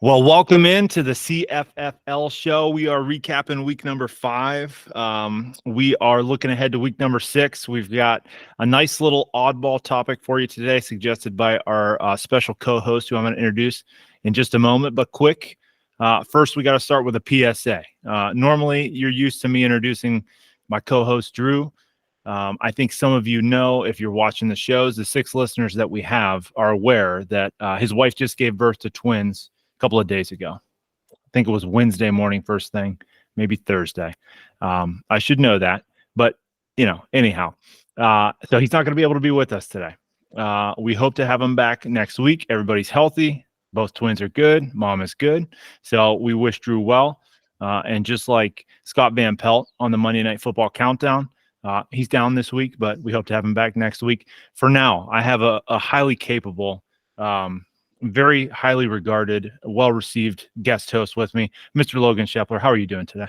Well, welcome into the CFFL show. We are recapping week number 5. We are looking ahead to week number 6. We've got a nice little oddball topic for you today, suggested by our special co-host, who I'm going to introduce in just a moment. But quick, first we got to start with a PSA. Normally, you're used to me introducing my co-host, Drew. I think some of you know, if you're watching the shows, the 6 listeners that we have are aware that his wife just gave birth to twins couple of days ago. I think it was Wednesday morning, first thing, maybe Thursday. I should know that, but anyhow, so he's not going to be able to be with us today. We hope to have him back next week. Everybody's healthy. Both twins are good. Mom is good. So we wish Drew well. And just like Scott Van Pelt on the Monday Night Football Countdown, he's down this week, but we hope to have him back next week. For now, I have a highly capable, very highly regarded, well-received guest host with me, Mr. Logan Shepler. How are you doing today?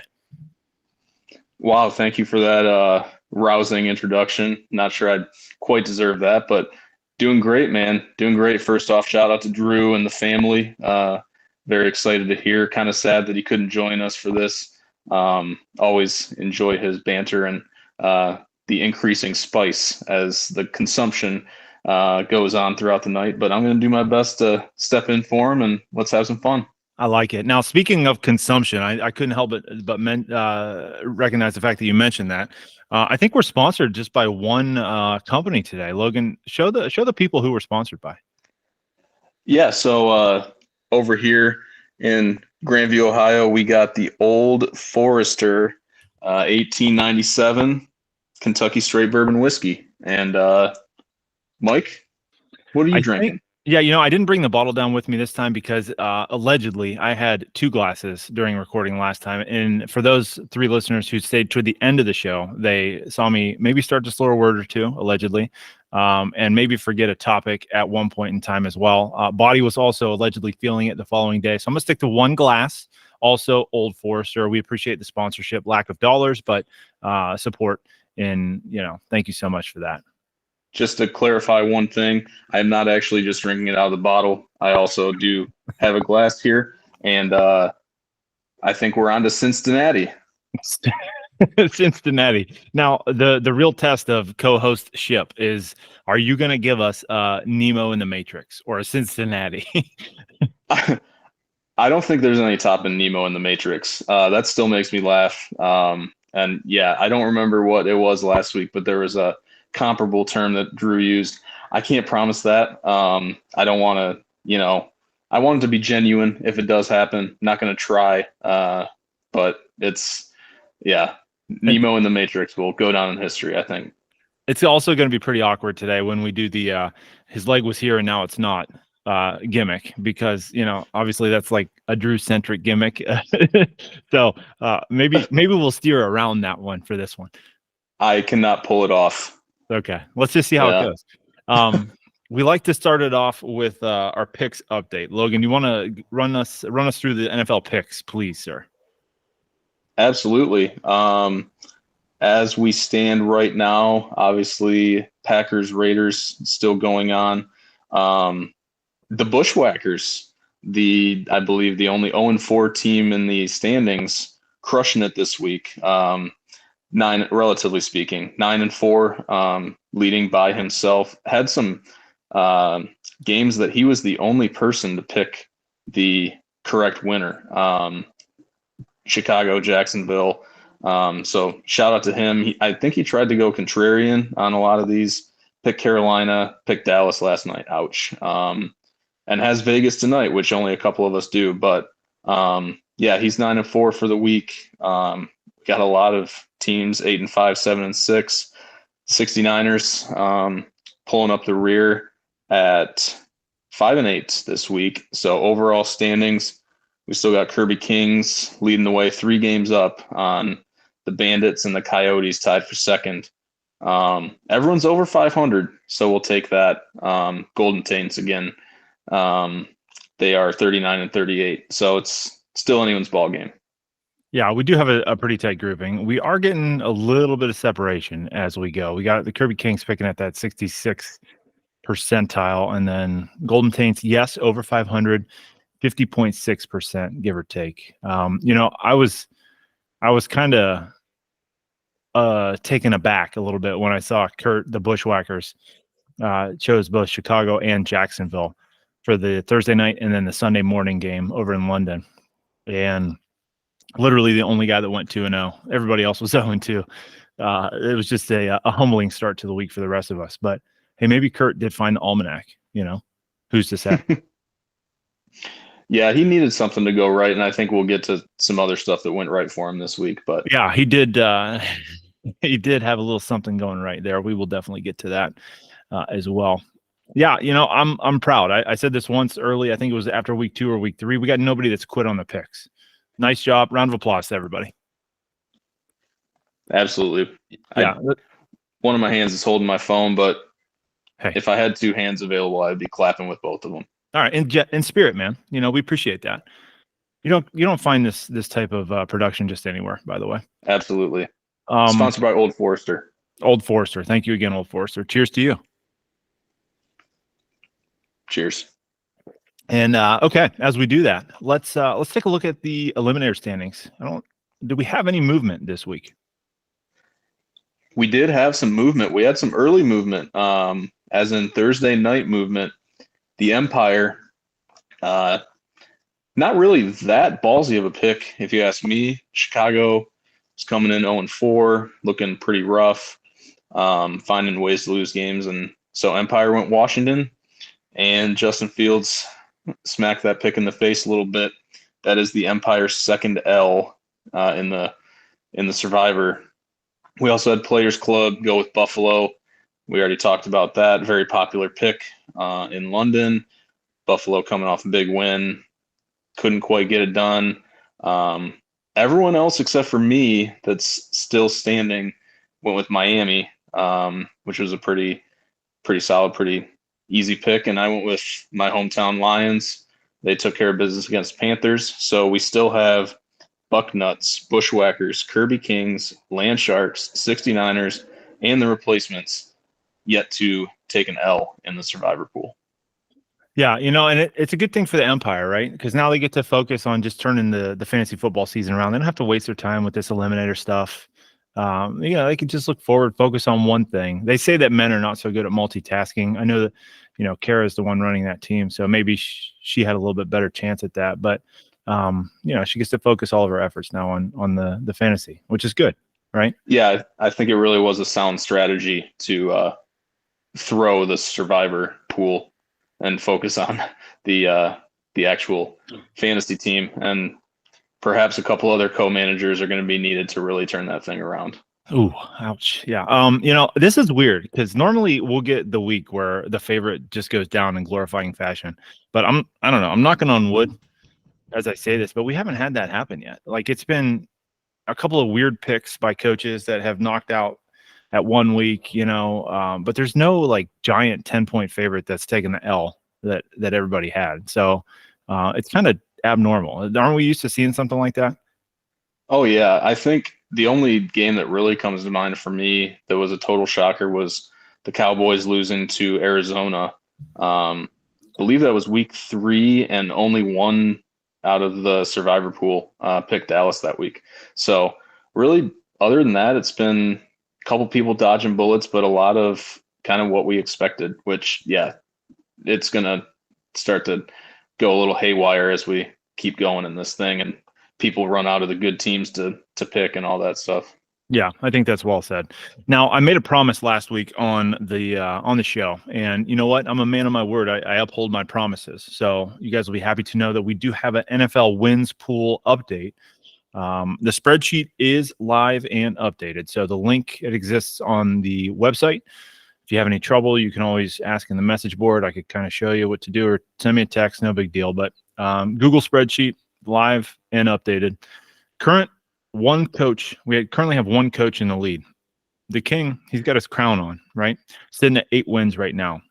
Wow, thank you for that rousing introduction. Not sure I'd quite deserve that, but doing great, man. Doing great. First off, shout out to Drew and the family. Very excited to hear. Kind of sad that he couldn't join us for this. Always enjoy his banter and the increasing spice as the consumption goes on throughout the night, but I'm going to do my best to step in for him and let's have some fun. I like it. Now, speaking of consumption, I couldn't help but recognize the fact that you mentioned that. I think we're sponsored just by one company today. Logan, show the people who we're sponsored by. Yeah, so over here in Grandview, Ohio, we got the Old Forester 1897 Kentucky Straight Bourbon Whiskey. And Mike, what are you drinking? I didn't bring the bottle down with me this time because allegedly I had 2 glasses during recording last time. And for those 3 listeners who stayed toward the end of the show, they saw me maybe start to slur a word or 2, allegedly, and maybe forget a topic at one point in time as well. Body was also allegedly feeling it the following day. So I'm going to stick to 1 glass. Also, Old Forester. We appreciate the sponsorship, lack of dollars, but support. And, thank you so much for that. Just to clarify one thing, I'm not actually just drinking it out of the bottle. I also do have a glass here, and I think we're on to Cincinnati. Cincinnati. Now, the real test of co-host ship is, are you going to give us Nemo in the Matrix or a Cincinnati? I don't think there's any topping Nemo in the Matrix. That still makes me laugh. And yeah, I don't remember what it was last week, but there was a comparable term that Drew used. I can't promise that. I don't want to, I want it to be genuine if it does happen. Not going to try, but it's, Nemo in the Matrix will go down in history, I think. It's also going to be pretty awkward today when we do the his leg was here and now it's not gimmick, because obviously that's like a Drew-centric gimmick. So maybe we'll steer around that one for this one. I cannot pull it off. Okay, let's just see how it goes. We like to start it off with our picks update. Logan, you want to run us through the NFL picks, please, sir? Absolutely. As we stand right now, obviously Packers Raiders still going on. The Bushwhackers, I believe the only 0-4 team in the standings, crushing it this week. 9, relatively speaking, 9-4, leading by himself. Had some games that he was the only person to pick the correct winner. Chicago, Jacksonville. So shout out to him. I think he tried to go contrarian on a lot of these. Picked Carolina, picked Dallas last night. Ouch. And has Vegas tonight, which only a couple of us do. But he's 9-4 for the week. Got a lot of teams 8-5, 7-6. 69ers pulling up the rear at 5-8 this week. So overall standings, we still got Kirby Kings leading the way, 3 games up on the Bandits, and the Coyotes tied for second. Everyone's over 500, so we'll take that. Golden Taints again. They are 39-38, so it's still anyone's ball game. Yeah, we do have a pretty tight grouping. We are getting a little bit of separation as we go. We got the Kirby Kings picking at that 66th percentile, and then Golden Taints, yes, over 500. 50.6%, give or take. I was kind of taken aback a little bit when I saw the Bushwhackers chose both Chicago and Jacksonville for the Thursday night and then the Sunday morning game over in London. And literally the only guy that went 2-0. Everybody else was 0-2. It was just a humbling start to the week for the rest of us. But hey, maybe Kurt did find the almanac. Who's to say? Yeah, he needed something to go right, and I think we'll get to some other stuff that went right for him this week. But yeah, he did. He did have a little something going right there. We will definitely get to that as well. Yeah, I'm proud. I said this once early. I think it was after week 2 or week 3. We got nobody that's quit on the picks. Nice job. Round of applause to everybody. Absolutely. Yeah. One of my hands is holding my phone, but hey, if I had 2 hands available, I'd be clapping with both of them. All right, in spirit, man. We appreciate that. You don't find this type of production just anywhere, by the way. Absolutely. Sponsored by Old Forester. Old Forester. Thank you again, Old Forester. Cheers to you. Cheers. And okay, as we do that, let's take a look at the eliminator standings. Do we have any movement this week? We did have some movement. We had some early movement, as in Thursday night movement. The Empire, not really that ballsy of a pick, if you ask me. Chicago was coming in 0-4, looking pretty rough, finding ways to lose games. And so Empire went Washington, and Justin Fields smacked that pick in the face a little bit. That is the Empire's second L in the Survivor. We also had Players Club go with Buffalo. We already talked about that. Very popular pick in London. Buffalo coming off a big win. Couldn't quite get it done. Everyone else except for me that's still standing went with Miami, which was a pretty solid, pretty easy pick. And I went with my hometown Lions. They took care of business against Panthers. So we still have Bucknuts, Bushwhackers, Kirby Kings, Land Sharks, 69ers, and the replacements yet to take an L in the Survivor pool. Yeah, and it's a good thing for the Empire, right? Because now they get to focus on just turning the fantasy football season around. They don't have to waste their time with this eliminator stuff. They can just look forward, focus on one thing. They say that men are not so good at multitasking. I know that, Kara is the one running that team, so maybe she had a little bit better chance at that. But she gets to focus all of her efforts now on the fantasy, which is good, right? Yeah, I think it really was a sound strategy to throw the Survivor pool and focus on the actual fantasy team. And perhaps a couple other co-managers are going to be needed to really turn that thing around. Ooh, ouch. Yeah. This is weird because normally we'll get the week where the favorite just goes down in glorifying fashion. But I don't know. I'm knocking on wood as I say this, but we haven't had that happen yet. Like, it's been a couple of weird picks by coaches that have knocked out at 1 week, but there's no like giant 10-point favorite that's taken the L that everybody had. So it's kind of abnormal. Aren't we used to seeing something like that? Oh yeah. I think the only game that really comes to mind for me that was a total shocker was the Cowboys losing to Arizona. I believe that was week 3, and only one out of the Survivor pool picked Dallas that week. So really, other than that, it's been a couple people dodging bullets, but a lot of kind of what we expected, which, yeah, it's going to start to go a little haywire as we keep going in this thing and people run out of the good teams to pick and all that stuff. Yeah, I think that's well said. Now, I made a promise last week on the show, and you know what? I'm a man of my word. I uphold my promises. So you guys will be happy to know that we do have an NFL wins pool update. The spreadsheet is live and updated. So the link, it exists on the website. If you have any trouble, you can always ask in the message board. I could kind of show you what to do, or send me a text. No big deal. But Google spreadsheet, live and updated. We currently have one coach in the lead. The King, he's got his crown on, right? Sitting at 8 wins right now.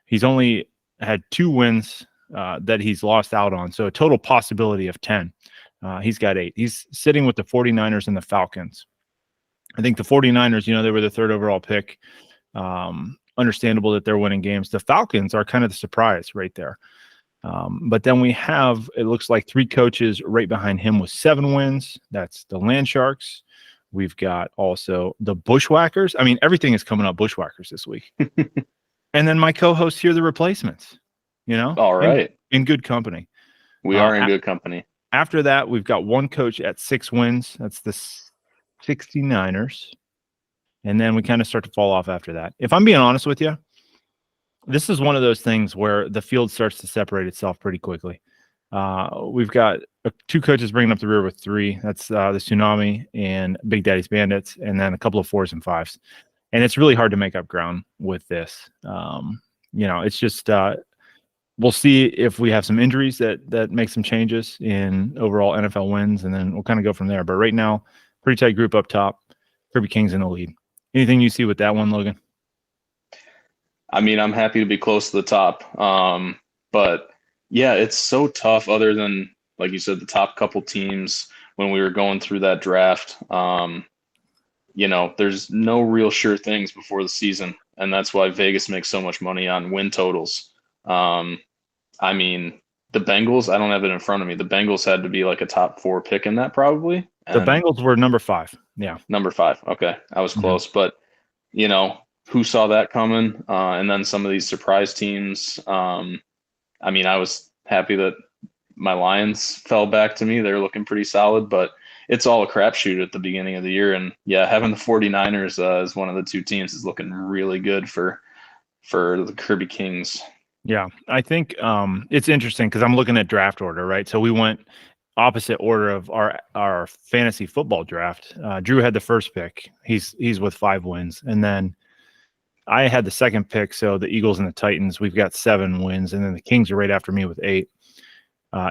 He's only had 2 wins that he's lost out on. So a total possibility of 10. He's got 8. He's sitting with the 49ers and the Falcons. I think the 49ers, they were the 3rd overall pick. Understandable that they're winning games. The Falcons are kind of the surprise right there. But then we have, it looks like 3 coaches right behind him with 7 wins. That's the Land Sharks. We've got also the Bushwhackers. I mean, everything is coming up Bushwhackers this week. And then my co-hosts here, the Replacements, All right. in good company. We are in good company. After that, we've got 1 coach at 6 wins. That's the 69ers. And then we kind of start to fall off after that. If I'm being honest with you, this is one of those things where the field starts to separate itself pretty quickly. We've got 2 coaches bringing up the rear with 3. That's the Tsunami and Big Daddy's Bandits, and then a couple of 4s and 5s. And it's really hard to make up ground with this. It's just we'll see if we have some injuries that make some changes in overall NFL wins, and then we'll kind of go from there. But right now, pretty tight group up top. Kirby King's in the lead. Anything you see with that one, Logan? I mean, I'm happy to be close to the top. But yeah, it's so tough other than, like you said, the top couple teams when we were going through that draft. There's no real sure things before the season. And that's why Vegas makes so much money on win totals. I mean, the Bengals, I don't have it in front of me. The Bengals had to be like a top 4 pick in that probably. The Bengals were number 5. Yeah. Number 5. Okay. I was close, but who saw that coming? And then some of these surprise teams. I mean, I was happy that my Lions fell back to me. They're looking pretty solid, but it's all a crapshoot at the beginning of the year. And yeah, having the 49ers as one of the 2 teams is looking really good for the Kirby Kings. Yeah, I think it's interesting because I'm looking at draft order, right? So we went opposite order of our fantasy football draft. Drew had the first pick. He's with 5 wins, and then I had the second pick. So the Eagles and the Titans, we've got 7 wins, and then the Kings are right after me with 8.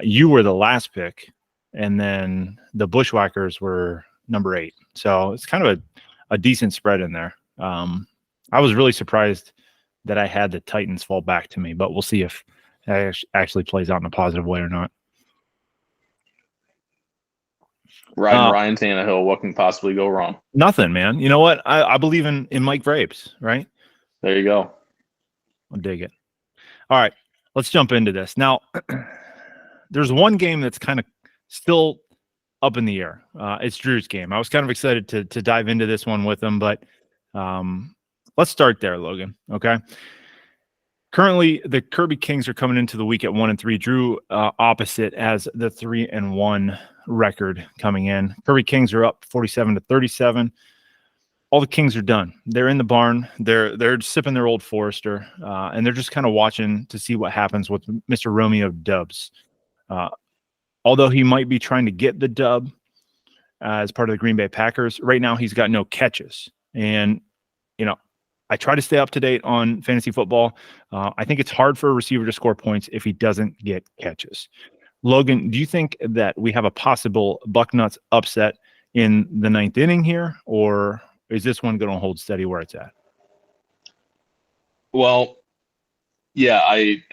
You were the last pick, and then the Bushwhackers were number 8. So it's kind of a decent spread in there. I was really surprised that I had the Titans fall back to me, but we'll see if that actually plays out in a positive way or not. Ryan Tannehill, what can possibly go wrong? Nothing, man. You know what? I believe in Mike Vrabes, right? There you go. I'll dig it. All right, let's jump into this. Now, there's one game that's kind of still up in the air. It's Drew's game. I was kind of excited to dive into this one with him, but let's start there, Logan. Okay. Currently, the Kirby Kings are coming into the week at 1-3. Drew opposite as the 3-1 record coming in. Kirby Kings are up 47-37. All the Kings are done. They're in the barn. They're sipping their Old Forester, and they're just kind of watching to see what happens with Mr. Romeo Dubs. Although he might be trying to get the dub as part of the Green Bay Packers, right now he's got no catches. And I try to stay up to date on fantasy football. I think it's hard for a receiver to score points if he doesn't get catches. Logan, do you think that we have a possible Bucknuts upset in the 9th inning here, or is this one going to hold steady where it's at? Well, yeah, I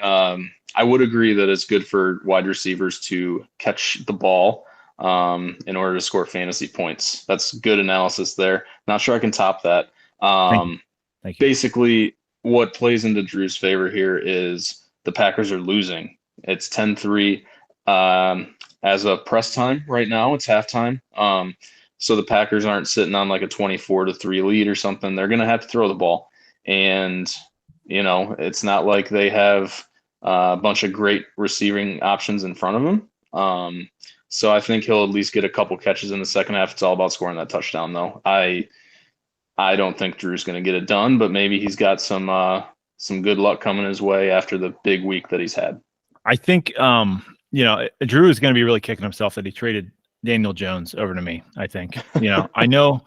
would agree that it's good for wide receivers to catch the ball in order to score fantasy points. That's good analysis there. Not sure I can top that. Thank you. Basically, what plays into Drew's favor here is the Packers are losing. It's 10-3 as of press time right now. It's halftime. So the Packers aren't sitting on like a 24-3 lead or something. They're going to have to throw the ball. And, it's not like they have a bunch of great receiving options in front of them. So I think he'll at least get a couple catches in the second half. It's all about scoring that touchdown, though. I don't think Drew's going to get it done, but maybe he's got some good luck coming his way after the big week that he's had. I think, Drew is going to be really kicking himself that he traded Daniel Jones over to me. I think, I know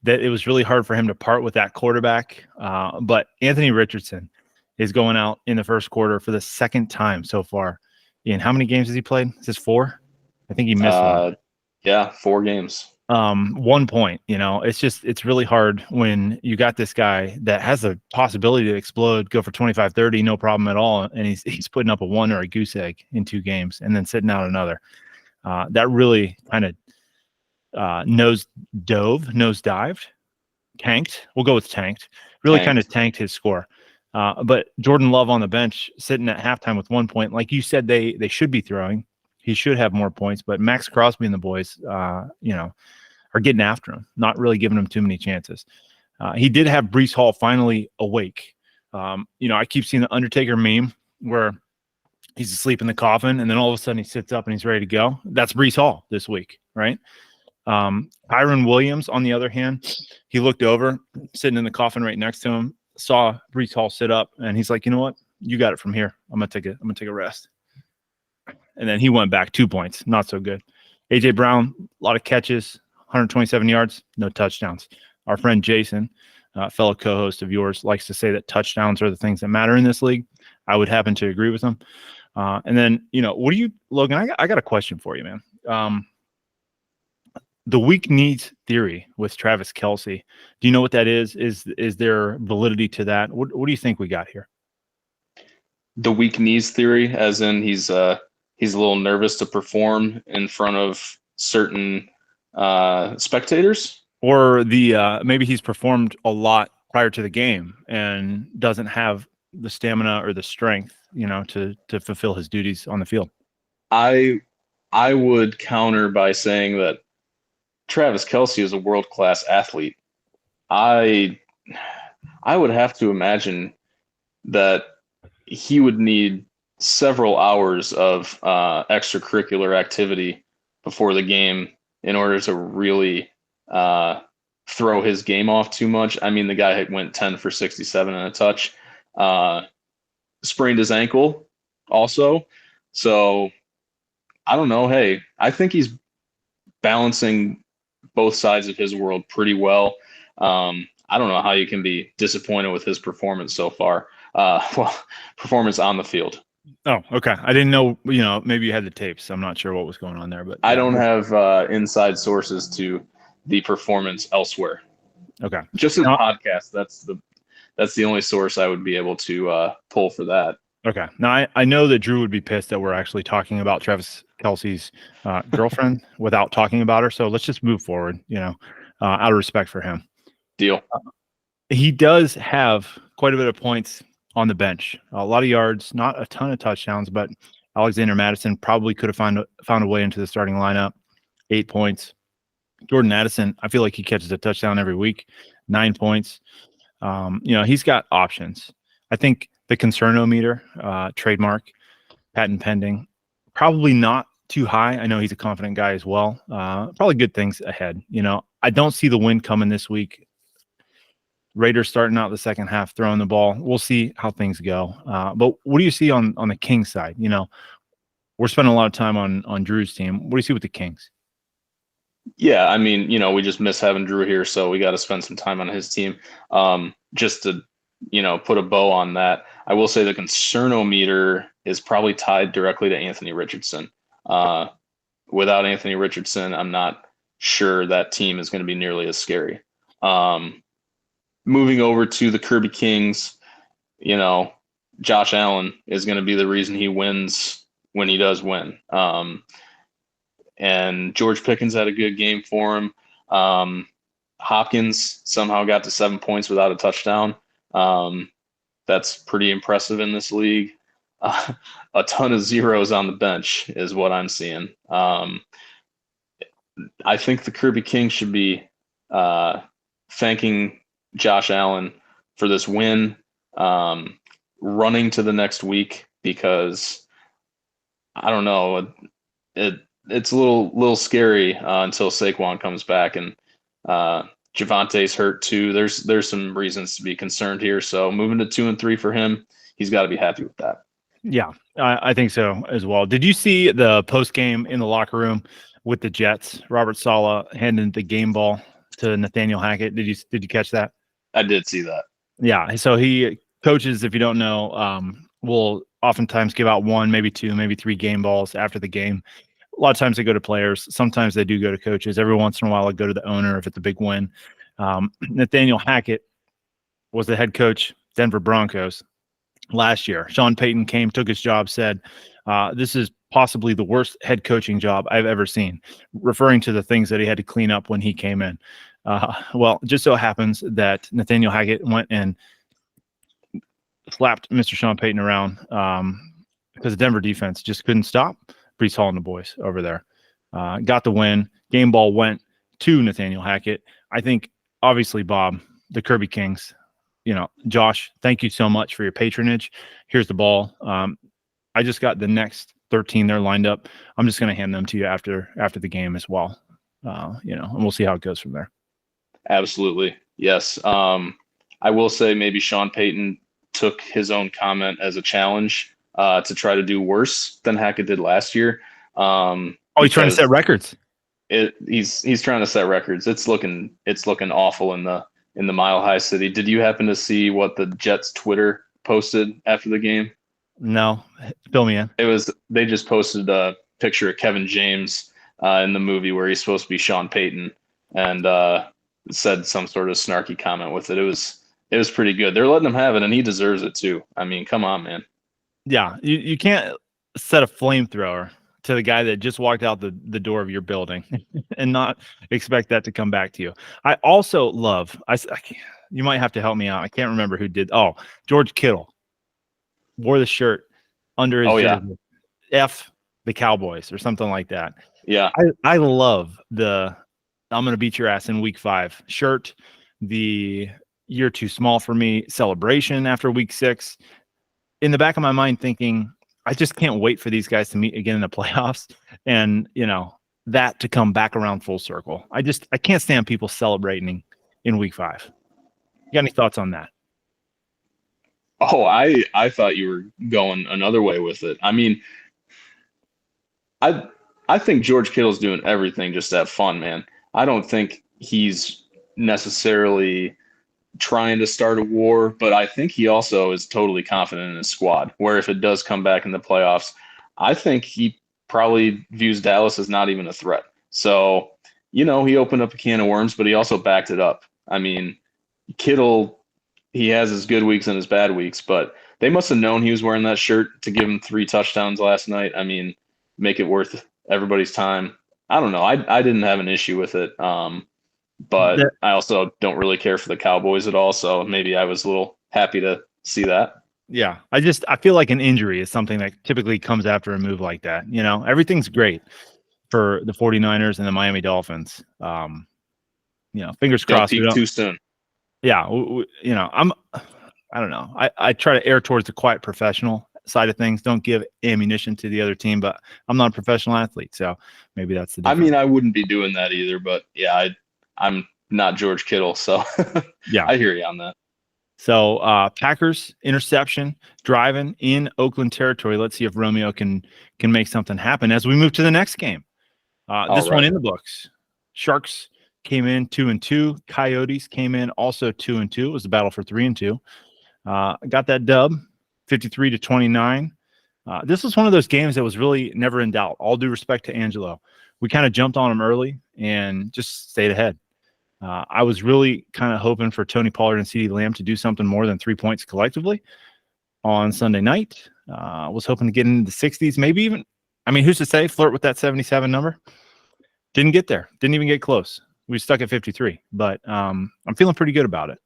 that it was really hard for him to part with that quarterback, but Anthony Richardson is going out in the first quarter for the second time so far. In how many games has he played? Is this 4? I think he missed one. Yeah, 4 games. 1 point, it's really hard when you got this guy that has a possibility to explode, go for 25-30, no problem at all. And he's putting up a 1 or a goose egg in 2 games and then sitting out another. That really kind of nosedived, tanked. We'll go with tanked. Really kind of tanked his score. But Jordan Love on the bench sitting at halftime with 1 point, like you said, they should be throwing. He should have more points, but Max Crosby and the boys, are getting after him, not really giving him too many chances. He did have Breece Hall finally awake. I keep seeing the Undertaker meme where he's asleep in the coffin, and then all of a sudden he sits up and he's ready to go. That's Breece Hall this week, right? Kyron Williams, on the other hand, he looked over, sitting in the coffin right next to him, saw Breece Hall sit up, and he's like, you know what? You got it from here. I'm gonna take a rest. And then he went back 2 points, not so good. AJ Brown, a lot of catches, 127 yards, no touchdowns. Our friend Jason, fellow co-host of yours, likes to say that touchdowns are the things that matter in this league. I would happen to agree with him. And then, what do you, Logan? I got a question for you, man. The weak knees theory with Travis Kelce. Do you know what that is? Is there validity to that? What do you think we got here? The weak knees theory, as in he's a little nervous to perform in front of certain spectators, or maybe he's performed a lot prior to the game and doesn't have the stamina or the strength, to fulfill his duties on the field. I would counter by saying that Travis Kelce is a world-class athlete. I would have to imagine that he would need several hours of extracurricular activity before the game in order to really throw his game off too much. I mean, the guy went 10 for 67 and a touch, sprained his ankle also. So I don't know. Hey, I think he's balancing both sides of his world pretty well. I don't know how you can be disappointed with his performance so far. Performance on the field. Oh, okay. I didn't know, maybe you had the tapes. I'm not sure what was going on there, but I don't have inside sources to the performance elsewhere. Okay. Just in the podcast, that's the only source I would be able to pull for that. Okay. Now I know that Drew would be pissed that we're actually talking about Travis Kelce's girlfriend without talking about her. So let's just move forward, out of respect for him. Deal. He does have quite a bit of points on the bench, a lot of yards, not a ton of touchdowns, but Alexander Madison probably could have found a way into the starting lineup. 8 points. Jordan Addison, I feel like he catches a touchdown every week. 9 points. He's got options. I think the concernometer, trademark, patent pending, probably not too high. I know he's a confident guy as well. Probably good things ahead. I don't see the win coming this week. Raiders starting out the second half, throwing the ball. We'll see how things go. But what do you see on the Kings side? We're spending a lot of time on Drew's team. What do you see with the Kings? Yeah, I mean, we just miss having Drew here, so we got to spend some time on his team. Just to, put a bow on that, I will say the concernometer is probably tied directly to Anthony Richardson. Without Anthony Richardson, I'm not sure that team is going to be nearly as scary. Moving over to the Kirby Kings, Josh Allen is going to be the reason he wins when he does win. And George Pickens had a good game for him. Hopkins somehow got to 7 points without a touchdown. That's pretty impressive in this league. A ton of zeros on the bench is what I'm seeing. I think the Kirby Kings should be thanking Josh Allen for this win, running to the next week, because I don't know, it's a little scary until Saquon comes back, and Javante's hurt too. There's some reasons to be concerned here. So moving to 2-3 for him, he's got to be happy with that. Yeah, I think so as well. Did you see the post game in the locker room with the Jets? Robert Saleh handing the game ball to Nathaniel Hackett. Did you catch that? I did see that. Yeah. So he coaches, if you don't know, will oftentimes give out 1, maybe 2, maybe 3 game balls after the game. A lot of times they go to players. Sometimes they do go to coaches. Every once in a while, they go to the owner if it's a big win. Nathaniel Hackett was the head coach, Denver Broncos, last year. Sean Payton came, took his job, said, this is possibly the worst head coaching job I've ever seen, referring to the things that he had to clean up when he came in. Well, it just so happens that Nathaniel Hackett went and slapped Mr. Sean Payton around because the Denver defense just couldn't stop Brees Hall and the boys over there. Got the win. Game ball went to Nathaniel Hackett. I think, obviously, Bob, the Kirby Kings, Josh, thank you so much for your patronage. Here's the ball. I just got the next 13 there lined up. I'm just going to hand them to you after the game as well. And we'll see how it goes from there. Absolutely. Yes. I will say maybe Sean Payton took his own comment as a challenge to try to do worse than Hackett did last year. He's trying to set records. He's trying to set records. It's looking awful in the Mile High City. Did you happen to see what the Jets Twitter posted after the game? No, fill me in. They just posted a picture of Kevin James in the movie where he's supposed to be Sean Payton, and said some sort of snarky comment with it. It was pretty good. They're letting him have it, and he deserves it too. I mean, come on, man. Yeah, you can't set a flamethrower to the guy that just walked out the door of your building and not expect that to come back to you. I also love, you might have to help me out. I can't remember who did. Oh, George Kittle wore the shirt under his jersey. F the Cowboys or something like that. Yeah. I love the I'm going to beat your ass in week 5 shirt, the you're too small for me celebration after week 6. In the back of my mind thinking, I just can't wait for these guys to meet again in the playoffs and, that to come back around full circle. I can't stand people celebrating in week 5. You got any thoughts on that? Oh, I thought you were going another way with it. I mean, I think George Kittle's doing everything just to have fun, man. I don't think he's necessarily trying to start a war, but I think he also is totally confident in his squad, where if it does come back in the playoffs, I think he probably views Dallas as not even a threat. So, he opened up a can of worms, but he also backed it up. I mean, Kittle, he has his good weeks and his bad weeks, but they must have known he was wearing that shirt to give him 3 touchdowns last night. I mean, make it worth everybody's time. I don't know. I didn't have an issue with it. But I also don't really care for the Cowboys at all. So maybe I was a little happy to see that. Yeah. I feel like an injury is something that typically comes after a move like that. Everything's great for the 49ers and the Miami Dolphins. Fingers crossed. Don't peak too soon. Yeah. I don't know. I try to err towards the quiet professional side of things. Don't give ammunition to the other team, but I'm not a professional athlete. So maybe that's the difference. I mean, I wouldn't be doing that either, but yeah, I'm not George Kittle, so yeah, I hear you on that. So Packers interception driving in Oakland territory. Let's see if Romeo can make something happen as we move to the next game. This one in the books. Sharks came in 2-2. Coyotes came in also 2-2. It was a battle for 3-2. Got that dub, 53-29. This was one of those games that was really never in doubt. All due respect to Angelo, we kind of jumped on him early and just stayed ahead. I was really kind of hoping for Tony Pollard and CeeDee Lamb to do something more than 3 points collectively on Sunday night. Was hoping to get into the 60s, maybe even, who's to say, flirt with that 77 number? Didn't get there. Didn't even get close. We stuck at 53, but I'm feeling pretty good about it.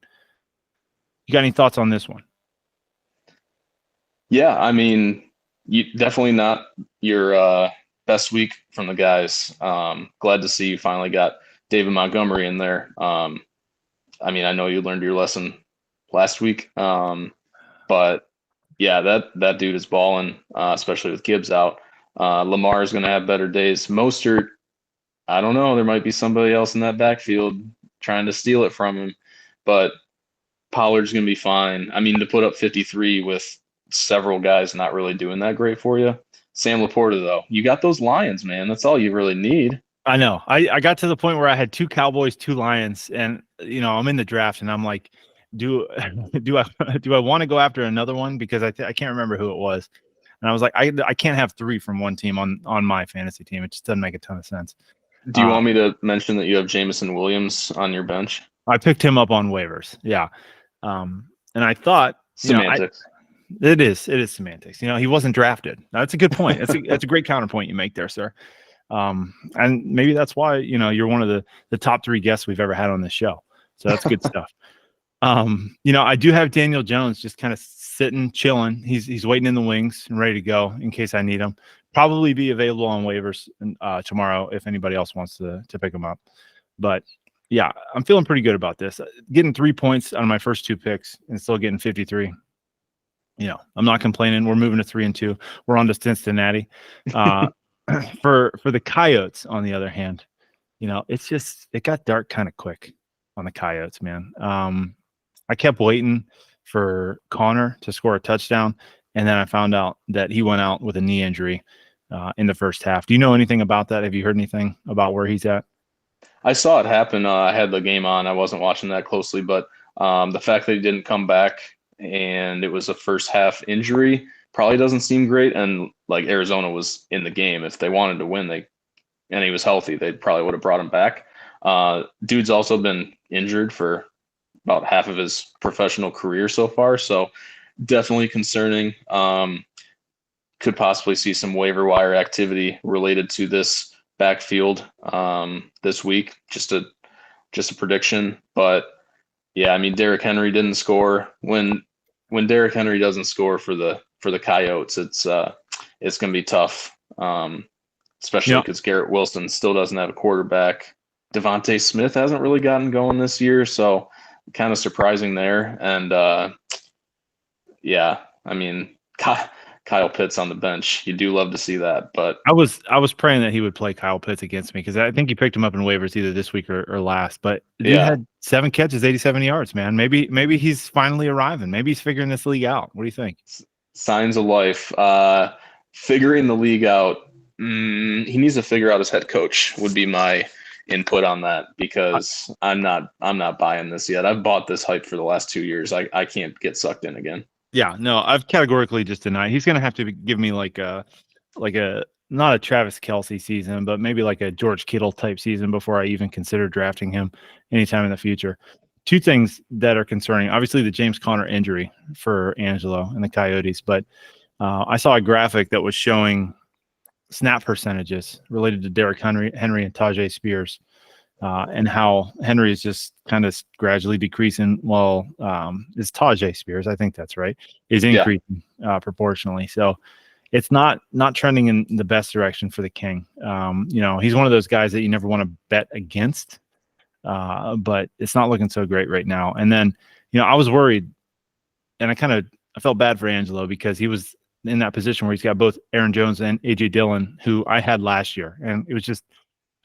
You got any thoughts on this one? Yeah, you definitely not your best week from the guys. Glad to see you finally got David Montgomery in there. I know you learned your lesson last week, but yeah, that dude is balling, especially with Gibbs out. Lamar is going to have better days. Mostert, I don't know. There might be somebody else in that backfield trying to steal it from him, but Pollard's going to be fine. To put up 53 with several guys not really doing that great for you. Sam Laporta, though, you got those Lions, man. That's all you really need. I know. I got to the point where I had 2 Cowboys, 2 Lions, and I'm in the draft, and I'm like, do I want to go after another one because I can't remember who it was, and I was like, I can't have 3 from one team on my fantasy team. It just doesn't make a ton of sense. Do you want me to mention that you have Jameson Williams on your bench? I picked him up on waivers. Yeah, and I thought semantics. It is semantics. He wasn't drafted. That's a good point. That's a great counterpoint you make there, sir. And maybe that's why, you're one of the top 3 guests we've ever had on this show. So that's good stuff. I do have Daniel Jones just kind of sitting, chilling. He's waiting in the wings and ready to go in case I need him. Probably be available on waivers tomorrow if anybody else wants to pick him up. But yeah, I'm feeling pretty good about this. Getting 3 points out of my first 2 picks and still getting 53. I'm not complaining. We're moving to 3-2. We're on to Cincinnati. For the Coyotes, on the other hand, it got dark kind of quick on the Coyotes, man. I kept waiting for Connor to score a touchdown, and then I found out that he went out with a knee injury in the first half. Do you know anything about that? Have you heard anything about where he's at? I saw it happen. I had the game on. I wasn't watching that closely, but the fact that he didn't come back and it was a first half injury probably doesn't seem great. And like Arizona was in the game. If they wanted to win, and he was healthy, they probably would have brought him back. Dude's also been injured for about half of his professional career so far. So definitely concerning. Could possibly see some waiver wire activity related to this backfield this week. Just a prediction. But yeah, I mean, Derrick Henry didn't score. When Derrick Henry doesn't score for the Coyotes, it's going to be tough. Especially because Garrett Wilson still doesn't have a quarterback. Devontae Smith hasn't really gotten going this year, so kind of surprising there. And yeah, I mean, Kyle Pitts on the bench. You do love to see that, but I was praying that he would play Kyle Pitts against me because I think you picked him up in waivers either this week or last. But dude had 7 catches, 87 yards, man. Maybe he's finally arriving. Maybe he's figuring this league out. What do you think? Signs of life. Figuring the league out. He needs to figure out his head coach would be my input on that, because I'm not buying this yet. I've bought this hype for the last 2 years. I can't get sucked in again. Yeah, no, I've categorically just denied. He's going to have to give me like a not a Travis Kelce season, but maybe like a George Kittle type season before I even consider drafting him anytime in the future. 2 things that are concerning. Obviously, the James Conner injury for Angelo and the Coyotes, but I saw a graphic that was showing snap percentages related to Derrick Henry and Tajay Spears. And how Henry is just kind of gradually decreasing. Well, it's Tajay Spears, I think that's right, is increasing proportionally. So it's not trending in the best direction for the King. He's one of those guys that you never want to bet against, but it's not looking so great right now. And then, I was worried, and I felt bad for Angelo because he was in that position where he's got both Aaron Jones and AJ Dillon, who I had last year, and it was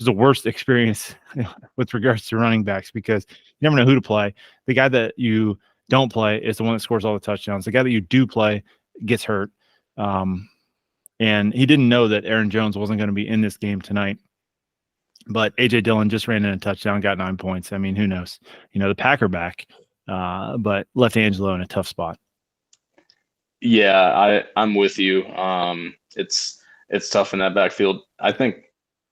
the worst experience with regards to running backs because you never know who to play. The guy that you don't play is the one that scores all the touchdowns. The guy that you do play gets hurt. And he didn't know that Aaron Jones wasn't going to be in this game tonight. But AJ Dillon just ran in a touchdown, got 9 points. I mean, who knows? The Packer back, but left Angelo in a tough spot. Yeah, I'm with you. It's tough in that backfield. I think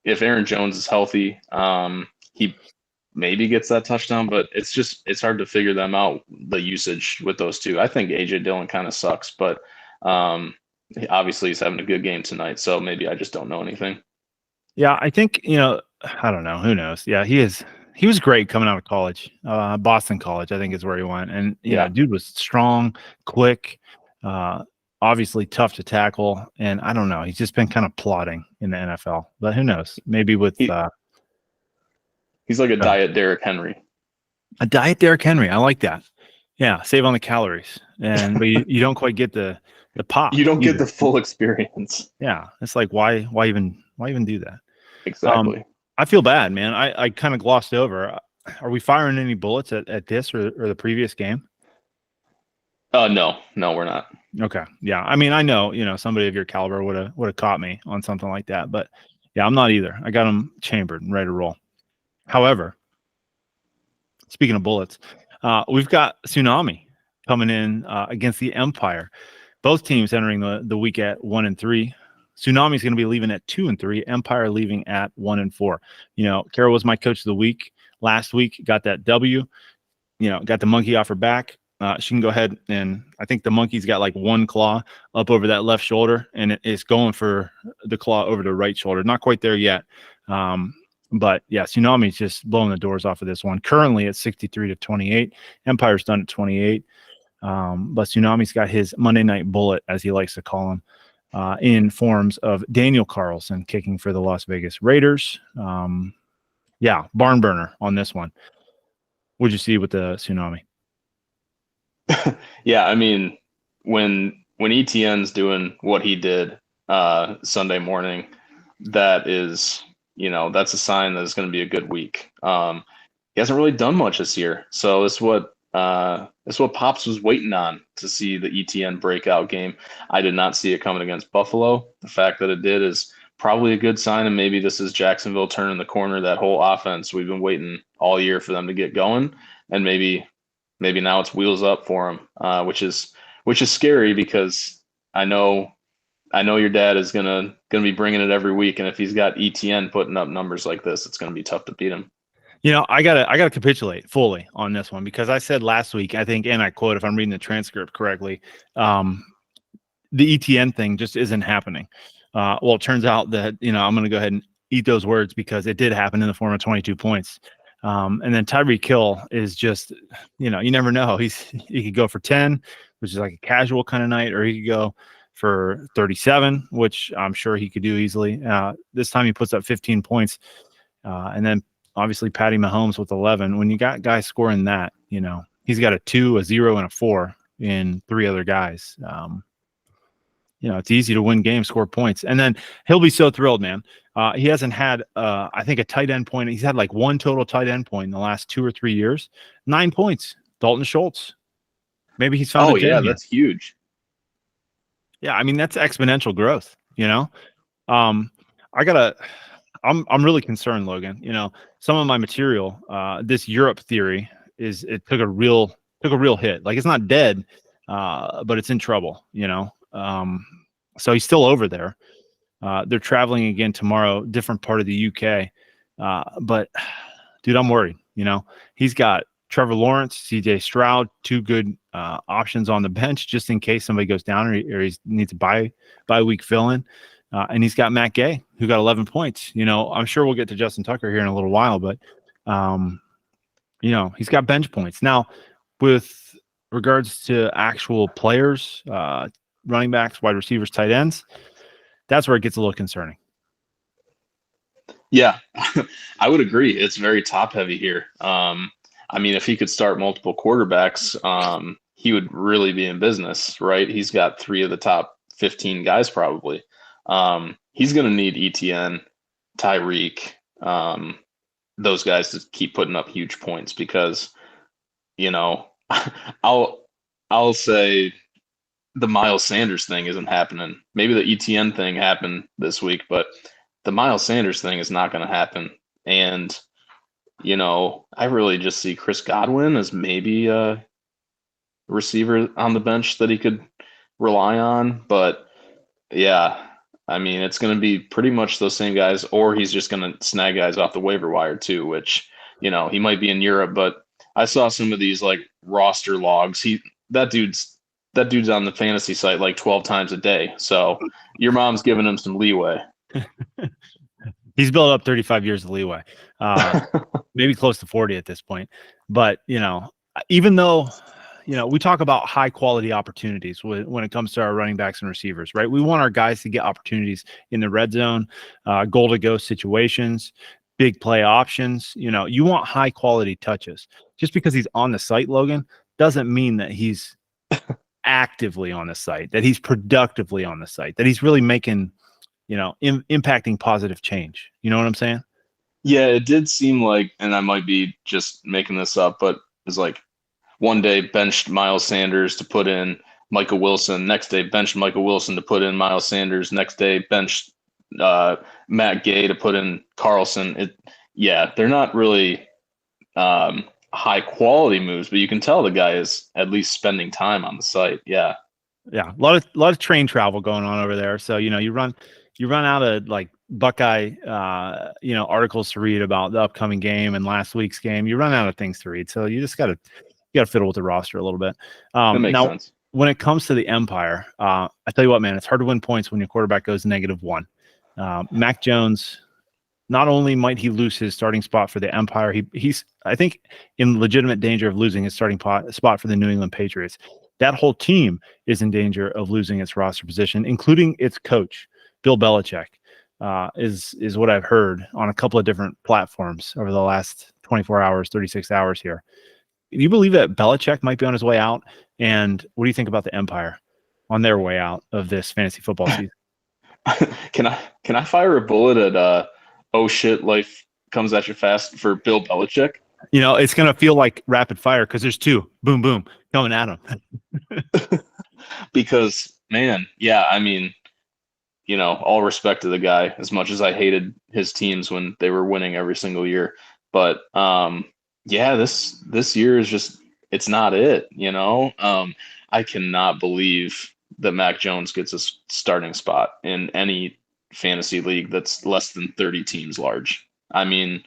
if Aaron Jones is healthy, he maybe gets that touchdown, but it's hard to figure them out, the usage with those two. I think AJ Dillon kind of sucks, but obviously he's having a good game tonight, so maybe I just don't know anything. Yeah, I think, I don't know. Who knows? Yeah, he was great coming out of college. Boston College, I think, is where he went. And dude was strong, quick, obviously tough to tackle, and I don't know. He's just been kind of plodding in the NFL, but who knows? Maybe with he's like a diet Derrick Henry. A diet Derrick Henry. I like that. Yeah, save on the calories, but you don't quite get the pop. You don't get the full experience. Yeah, it's like why even do that? Exactly. I feel bad, man. I kind of glossed over. Are we firing any bullets at this or the previous game? No, we're not. Okay. Yeah. I mean, I know, somebody of your caliber would have caught me on something like that, but yeah, I'm not either. I got them chambered and ready to roll. However, speaking of bullets, we've got Tsunami coming in against the Empire. Both teams entering the week at 1-3. Tsunami's going to be leaving at 2-3. Empire leaving at 1-4. Kara was my coach of the week last week. Got that W. Got the monkey off her back. She can go ahead, and I think the monkey's got like one claw up over that left shoulder, and it's going for the claw over the right shoulder. Not quite there yet. But yeah, Tsunami's just blowing the doors off of this one. Currently at 63-28. Empire's done at 28. But Tsunami's got his Monday night bullet, as he likes to call him, in forms of Daniel Carlson kicking for the Las Vegas Raiders. Yeah, barn burner on this one. What'd you see with the Tsunami? Yeah, I mean, when ETN's doing what he did Sunday morning, that is, that's a sign that it's going to be a good week. He hasn't really done much this year, so it's what Pops was waiting on to see the ETN breakout game. I did not see it coming against Buffalo. The fact that it did is probably a good sign, and maybe this is Jacksonville turning the corner. That whole offense we've been waiting all year for them to get going, and maybe now it's wheels up for him, which is scary because I know your dad is gonna be bringing it every week, and if he's got ETN putting up numbers like this, it's gonna be tough to beat him. I gotta capitulate fully on this one because I said last week, I think, and I quote if I'm reading the transcript correctly, the ETN thing just isn't happening. Well, it turns out that I'm going to go ahead and eat those words because it did happen in the form of 22 points. And then Tyreek Hill is just, you never know. He could go for 10, which is like a casual kind of night, or he could go for 37, which I'm sure he could do easily. This time he puts up 15 points, and then obviously Patty Mahomes with 11. When you got guys scoring that, he's got a 2, a 0, and a 4 in 3 other guys. It's easy to win games, score points, and then he'll be so thrilled, man. He hasn't had, I think, a tight end point. He's had like one total tight end point in the last 2 or 3 years. 9 points. Dalton Schultz. Maybe he's found. Oh yeah, that's huge. Yeah, I mean that's exponential growth. I'm really concerned, Logan. Some of my material, this Europe theory it took a real hit. Like it's not dead, but it's in trouble. So he's still over there. They're traveling again tomorrow, different part of the UK. But dude, I'm worried. He's got Trevor Lawrence, CJ Stroud, 2 good options on the bench just in case somebody goes down or he needs a bye week fill in. And he's got Matt Gay, who got 11 points. I'm sure we'll get to Justin Tucker here in a little while, but he's got bench points. Now, with regards to actual players, running backs, wide receivers, tight ends, that's where it gets a little concerning. Yeah, I would agree. It's very top heavy here. I mean, if he could start multiple quarterbacks, he would really be in business, right? He's got 3 of the top 15 guys probably. He's going to need ETN, Tyreek, those guys to keep putting up huge points because, I'll say the Miles Sanders thing isn't happening. Maybe the ETN thing happened this week, but the Miles Sanders thing is not going to happen. And, I really just see Chris Godwin as maybe a receiver on the bench that he could rely on. But yeah, I mean, it's going to be pretty much those same guys, or he's just going to snag guys off the waiver wire too, which, he might be in Europe, but I saw some of these like roster logs. That dude's on the fantasy site like 12 times a day. So your mom's giving him some leeway. He's built up 35 years of leeway, maybe close to 40 at this point. But, even though, we talk about high quality opportunities when it comes to our running backs and receivers, right? We want our guys to get opportunities in the red zone, goal to go situations, big play options. You want high quality touches. Just because he's on the site, Logan, doesn't mean that he's actively on the site, that he's productively on the site, that he's really making, impacting positive change. You know what I'm saying? Yeah, it did seem like, and I might be just making this up, but it's like one day benched Miles Sanders to put in Michael Wilson. Next day benched Michael Wilson to put in Miles Sanders. Next day benched Matt Gay to put in Carlson. They're not really high quality moves, but you can tell the guy is at least spending time on the site. Yeah. Yeah. A lot of train travel going on over there. So, you run out of like Buckeye, articles to read about the upcoming game and last week's game. You run out of things to read. So you just got to fiddle with the roster a little bit. That makes sense. When it comes to the Empire, I tell you what, man, it's hard to win points when your quarterback goes -1. Mac Jones, not only might he lose his starting spot for the Empire, he's, I think, in legitimate danger of losing his starting spot for the New England Patriots. that whole team is in danger of losing its roster position, including its coach, Bill Belichick, is what I've heard on a couple of different platforms over the last 24 hours, 36 hours here. Do you believe that Belichick might be on his way out? And what do you think about the Empire on their way out of this fantasy football season? Can I fire a bullet at oh shit, life comes at you fast for Bill Belichick? It's going to feel like rapid fire because there's two, boom, boom, coming at him. Because, man, yeah, I mean, all respect to the guy, as much as I hated his teams when they were winning every single year. But yeah, this year is just, it's not it, I cannot believe that Mac Jones gets a starting spot in any fantasy league that's less than 30 teams large. I mean,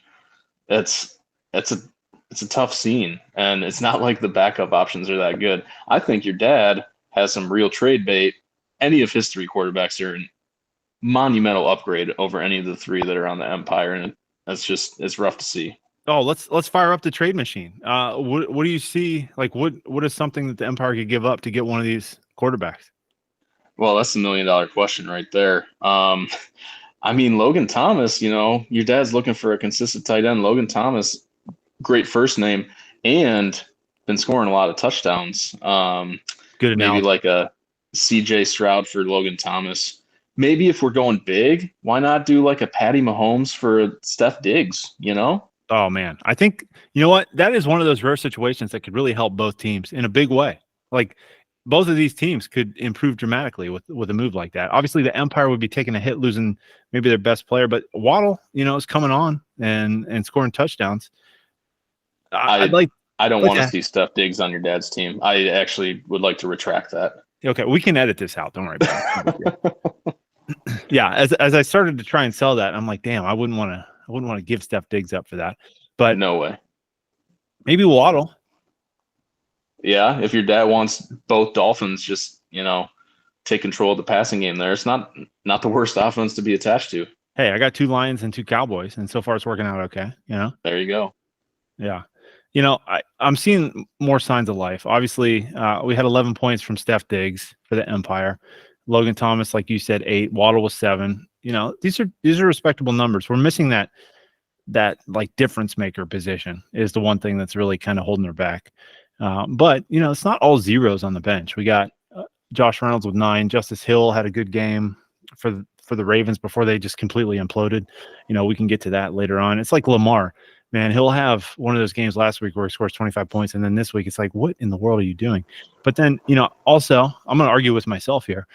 it's a tough scene, and it's not like the backup options are that good. I think your dad has some real trade bait. Any of his three quarterbacks are a monumental upgrade over any of the three that are on the Empire, and it's rough to see. Oh, let's fire up the trade machine. What do you see? Like, what is something that the Empire could give up to get one of these quarterbacks? Well, that's the $1 million question right there. I mean, Logan Thomas, your dad's looking for a consistent tight end. Logan Thomas, great first name, and been scoring a lot of touchdowns. Good analogy. Maybe like a CJ Stroud for Logan Thomas. Maybe if we're going big, why not do like a Patty Mahomes for Steph Diggs, Oh, man. I think, you know what? That is one of those rare situations that could really help both teams in a big way. Like, both of these teams could improve dramatically with a move like that. Obviously, the Empire would be taking a hit, losing maybe their best player, but Waddle, is coming on and scoring touchdowns. I don't want to see Steph Diggs on your dad's team. I actually would like to retract that. Okay, we can edit this out. Don't worry about it. Yeah, as I started to try and sell that, I'm like, damn, I wouldn't want to give Steph Diggs up for that. But no way. Maybe Waddle. Yeah, if your dad wants both Dolphins, just take control of the passing game there. It's not the worst offense to be attached to. Hey, I got 2 Lions and 2 Cowboys, and so far it's working out okay. There you go. Yeah. I'm seeing more signs of life. Obviously, we had 11 points from Steph Diggs for the Empire. Logan Thomas, like you said, 8. Waddle was 7. These are respectable numbers. We're missing that like difference maker position is the one thing that's really kind of holding her back. But it's not all zeros on the bench. We got Josh Reynolds with 9. Justice Hill had a good game for the Ravens before they just completely imploded. We can get to that later on. It's like Lamar, man. He'll have one of those games last week where he scores 25 points, and then this week it's like, what in the world are you doing? But then also I'm going to argue with myself here.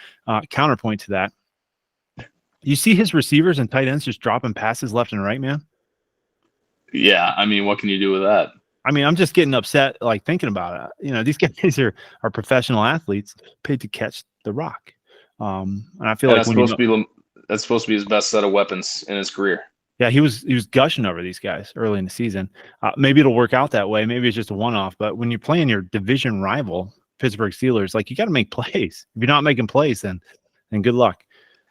Counterpoint to that, you see his receivers and tight ends just dropping passes left and right, man. Yeah, I mean, what can you do with that? I mean, I'm just getting upset, like thinking about it. These guys are professional athletes paid to catch the rock. And I feel like that's supposed to be his best set of weapons in his career. Yeah, he was gushing over these guys early in the season. Maybe it'll work out that way. Maybe it's just a one-off. But when you're playing your division rival, Pittsburgh Steelers, like you got to make plays. If you're not making plays, then good luck.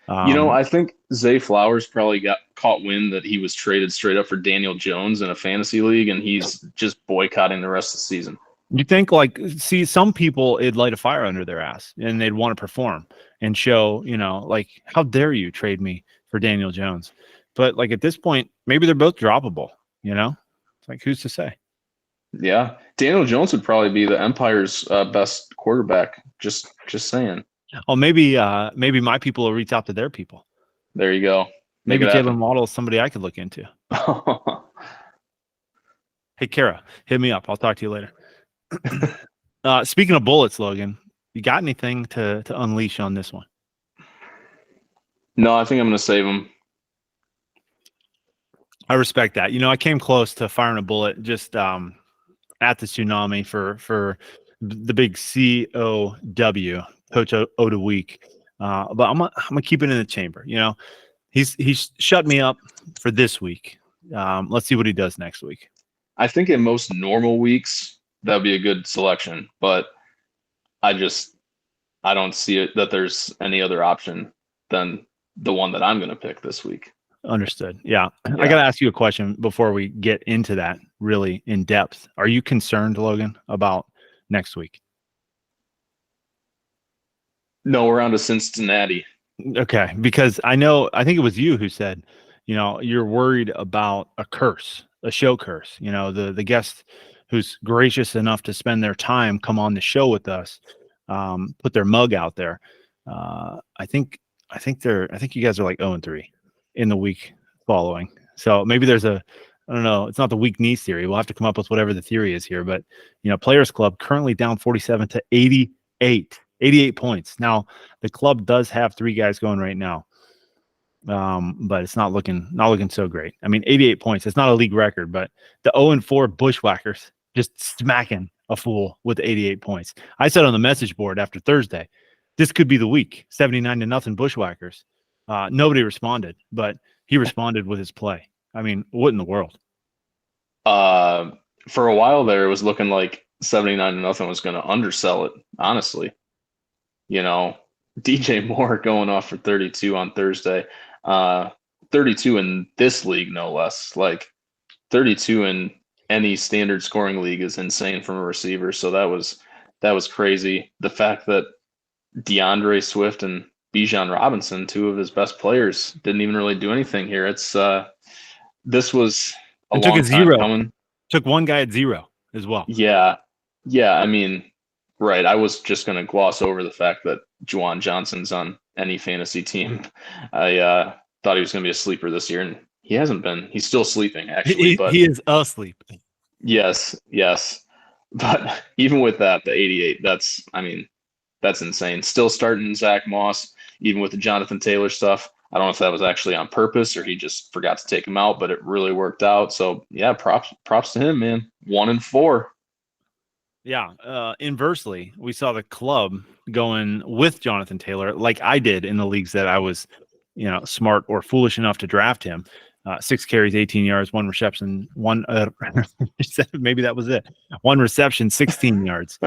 I think Zay Flowers probably got caught wind that he was traded straight up for Daniel Jones in a fantasy league, and he's just boycotting the rest of the season. You think see, some people, it'd light a fire under their ass and they'd want to perform and show, like, how dare you trade me for Daniel Jones? But like at this point, maybe they're both droppable, It's like, who's to say? Yeah. Daniel Jones would probably be the Empire's best quarterback. Just saying. Oh, maybe my people will reach out to their people. There you go. Maybe Jalen Waddle is somebody I could look into. Hey, Kara, hit me up. I'll talk to you later. Speaking of bullets, Logan, you got anything to unleash on this one? No, I think I'm going to save him. I respect that. I came close to firing a bullet just at the tsunami for the big COW, Coach Oda Week. But I'm gonna keep it in the chamber. He's shut me up for this week. Let's see what he does next week. I think in most normal weeks that would be a good selection, but I don't see it that there's any other option than the one that I'm going to pick this week. Understood. Yeah. I got to ask you a question before we get into that really in depth. Are you concerned, Logan, about next week? No, we're on to Cincinnati. Okay, because I think it was you who said, you're worried about a curse, a show curse. The guest who's gracious enough to spend their time come on the show with us, put their mug out there. I think you guys are like 0-3 in the week following. So maybe there's I don't know, it's not the weak knees theory. We'll have to come up with whatever the theory is here. But Players Club currently down 47 to 88 points. Now the club does have 3 guys going right now, but it's not looking so great. I mean, 88 points. It's not a league record, but the 0-4 Bushwhackers just smacking a fool with 88 points. I said on the message board after Thursday, this could be the week. 79-0 Bushwhackers. Nobody responded, but he responded with his play. I mean, what in the world? For a while there, it was looking like 79-0 was going to undersell it. Honestly, DJ Moore going off for 32 on Thursday. 32 in this league, no less. Like 32 in any standard scoring league is insane from a receiver. So that was crazy. The fact that DeAndre Swift and Bijan Robinson, 2 of his best players, didn't even really do anything here. This was a It took long a time 0. coming. Took one guy at 0 as well. Yeah. I mean, right. I was just going to gloss over the fact that Juwan Johnson's on any fantasy team. I thought he was going to be a sleeper this year, and he hasn't been. He's still sleeping, actually. But he is asleep. yes. But even with that, the 88, that's insane. Still starting Zach Moss, even with the Jonathan Taylor stuff. I don't know if that was actually on purpose or he just forgot to take him out, but it really worked out. So yeah, props to him, man. 1-4. Yeah. Inversely, we saw the club going with Jonathan Taylor, like I did in the leagues that I was, smart or foolish enough to draft him. 6 carries, 18 yards, 1 reception, maybe that was it. 1 reception, 16 yards.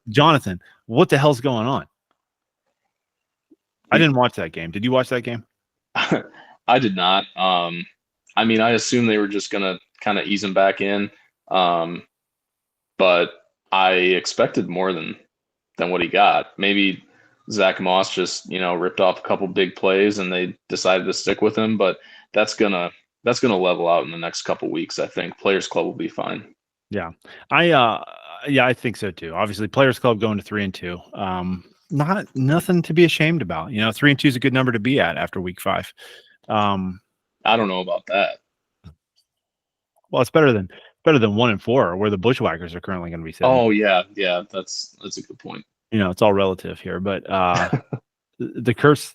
Jonathan, what the hell's going on? I didn't watch that game. Did you watch that game? I did not. I mean, I assume they were just gonna kind of ease him back in, but I expected more than what he got. Maybe Zach Moss just ripped off a couple big plays and they decided to stick with him, but that's gonna level out in the next couple weeks. I think Players Club will be fine. Yeah, I think so too. Obviously, Players Club going to 3-2. Nothing to be ashamed about. 3-2 is a good number to be at after week 5. I don't know about that. Well, it's better than 1-4, where the Bushwhackers are currently going to be sitting. Oh yeah, that's a good point. It's all relative here, but the curse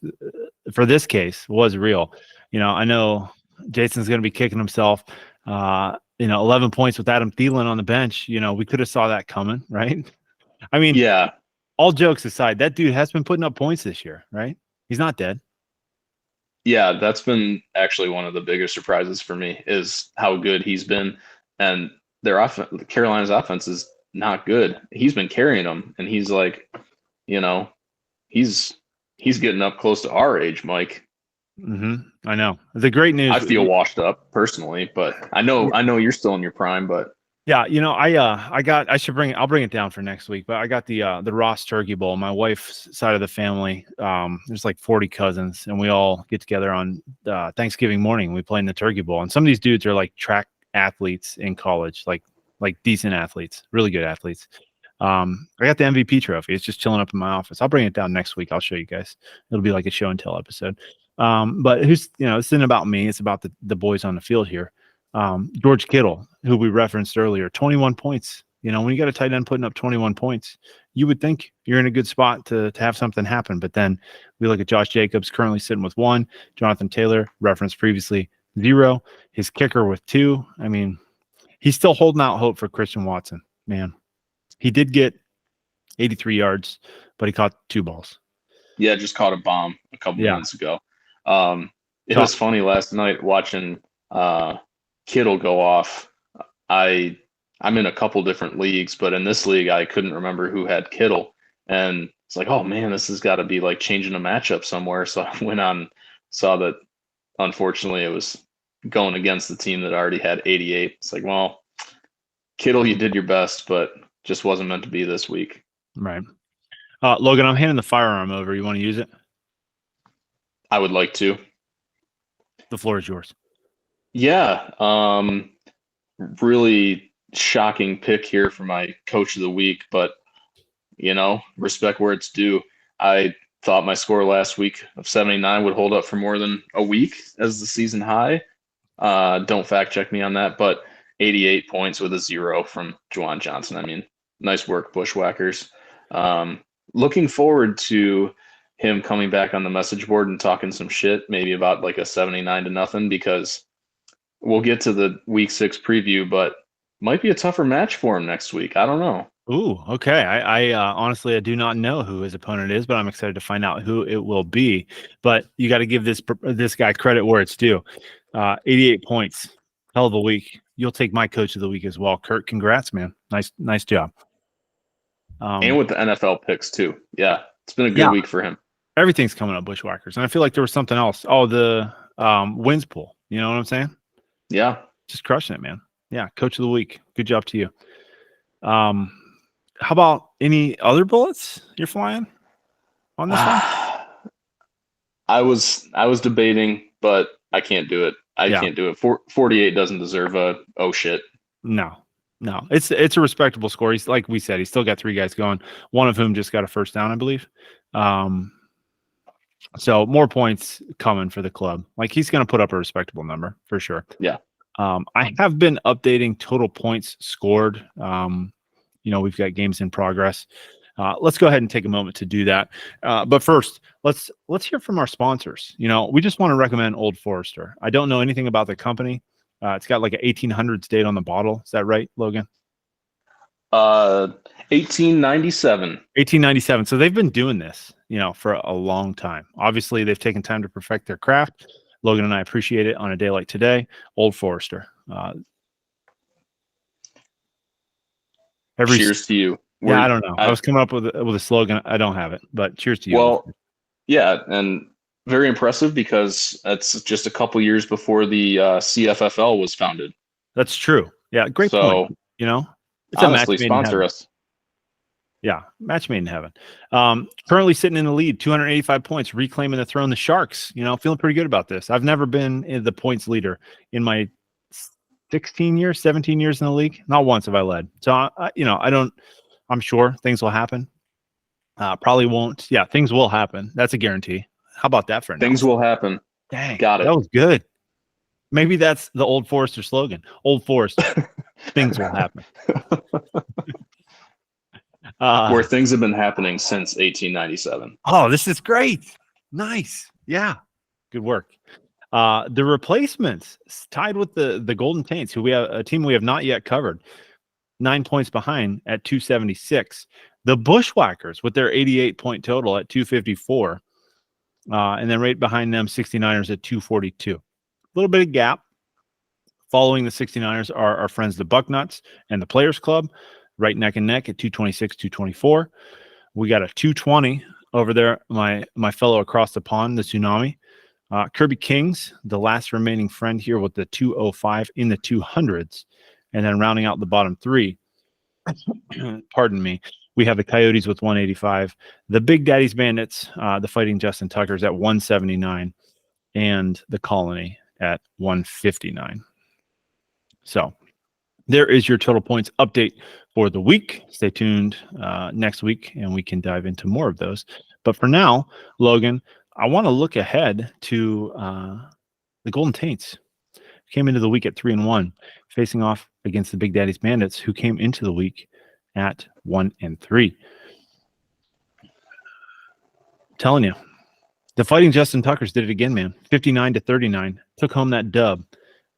for this case was real. I know Jason's going to be kicking himself. 11 points with Adam Thielen on the bench. We could have saw that coming, right? I mean, yeah. All jokes aside, that dude has been putting up points this year, right? He's not dead. Yeah, that's been actually one of the biggest surprises for me is how good he's been. And Carolina's offense is not good. He's been carrying them, and he's like, he's getting up close to our age, Mike. I know. The great news. I feel washed up personally, but I know you're still in your prime, but. Yeah, I'll bring it down for next week, but I got the Ross Turkey Bowl. My wife's side of the family, there's like 40 cousins, and we all get together on Thanksgiving morning. We play in the Turkey Bowl, and some of these dudes are like track athletes in college, like decent athletes, really good athletes. I got the MVP trophy. It's just chilling up in my office. I'll bring it down next week. I'll show you guys. It'll be like a show and tell episode. But this isn't about me. It's about the boys on the field here. George Kittle, who we referenced earlier, 21 points. When you got a tight end putting up 21 points, you would think you're in a good spot to have something happen. But then we look at Josh Jacobs currently sitting with 1, Jonathan Taylor, referenced previously, 0, his kicker with 2. I mean, he's still holding out hope for Christian Watson, man. He did get 83 yards, but he caught 2 balls. Yeah, just caught a bomb a couple minutes ago. It was funny last night watching Kittle go off. I'm in a couple different leagues, but in this league, I couldn't remember who had Kittle. And it's like, oh man, this has got to be like changing a matchup somewhere. So I went on, saw that unfortunately it was going against the team that already had 88. It's like, well, Kittle, you did your best, but just wasn't meant to be this week. Right. Logan, I'm handing the firearm over. You want to use it? I would like to. The floor is yours. Yeah. Really shocking pick here for my coach of the week, but respect where it's due. I thought my score last week of 79 would hold up for more than a week as the season high. Don't fact check me on that, but 88 points with a 0 from Juwan Johnson. I mean, nice work, Bushwhackers. Looking forward to him coming back on the message board and talking some shit, maybe about like a 79-0, because we'll get to the week 6 preview, but might be a tougher match for him next week. I don't know. Ooh, okay. I honestly, I do not know who his opponent is, but I'm excited to find out who it will be. But you got to give this guy credit where it's due. 88 points, hell of a week. You'll take my coach of the week as well, Kurt. Congrats, man. Nice job. And with the NFL picks too. Yeah, it's been a good week for him. Everything's coming up, Bushwhackers, and I feel like there was something else. Oh, the wins pool. You know what I'm saying? Yeah, just crushing it, man. Yeah, coach of the week. Good job to you. How about any other bullets you're flying on this one? I was debating, but I can't do it. I can't do it. 48 doesn't deserve a oh shit. No. It's a respectable score. He's, like we said, he's still got 3 guys going, one of whom just got a first down, I believe. So more points coming for the club. Like, he's going to put up a respectable number for sure. Yeah. I have been updating total points scored. We've got games in progress. Let's go ahead and take a moment to do that. But first, let's hear from our sponsors. We just want to recommend Old Forester. I don't know anything about the company. It's got like an 1800s date on the bottle. Is that right, Logan? 1897. 1897. So they've been doing this, for a long time. Obviously, they've taken time to perfect their craft. Logan and I appreciate it on a day like today. Old Forester. Cheers to you. Yeah, I don't know. I was coming up with a slogan. I don't have it, but cheers to you. Well, yeah, and very impressive because that's just a couple years before the CFFL was founded. That's true. Yeah, great point. It's honestly, sponsor us. Yeah, match made in heaven. Currently sitting in the lead, 285 points, reclaiming the throne. The Sharks, feeling pretty good about this. I've never been the points leader in my 17 years in the league. Not once have I led. So, I'm sure things will happen. Probably won't. Yeah, things will happen. That's a guarantee. How about that for an Things will happen. Dang, got it. That was good. Maybe that's the Old Forester slogan. Old Forester. Things will happen. Where things have been happening since 1897. Oh, this is great. Nice. Yeah. Good work. The replacements tied with the Golden Taints, who we have a team we have not yet covered, 9 points behind at 276. The Bushwhackers with their 88 point total at 254. And then right behind them, 69ers at 242. A little bit of gap. Following the 69ers are our friends, the Bucknuts and the Players Club, right neck and neck at 226, 224. We got a 220 over there, my fellow across the pond, the Tsunami. Kirby Kings, the last remaining friend here, with the 205 in the 200s. And then rounding out the bottom 3, pardon me, we have the Coyotes with 185, the Big Daddy's Bandits, the Fighting Justin Tuckers at 179, and the Colony at 159. So there is your total points update for the week. Stay tuned next week, and we can dive into more of those. But for now, Logan, I want to look ahead to the Golden Taints. Came into the week at 3-1, facing off against the Big Daddy's Bandits, who came into the week at 1-3. Telling you, the Fighting Justin Tuckers did it again, man. 59-39, took home that dub.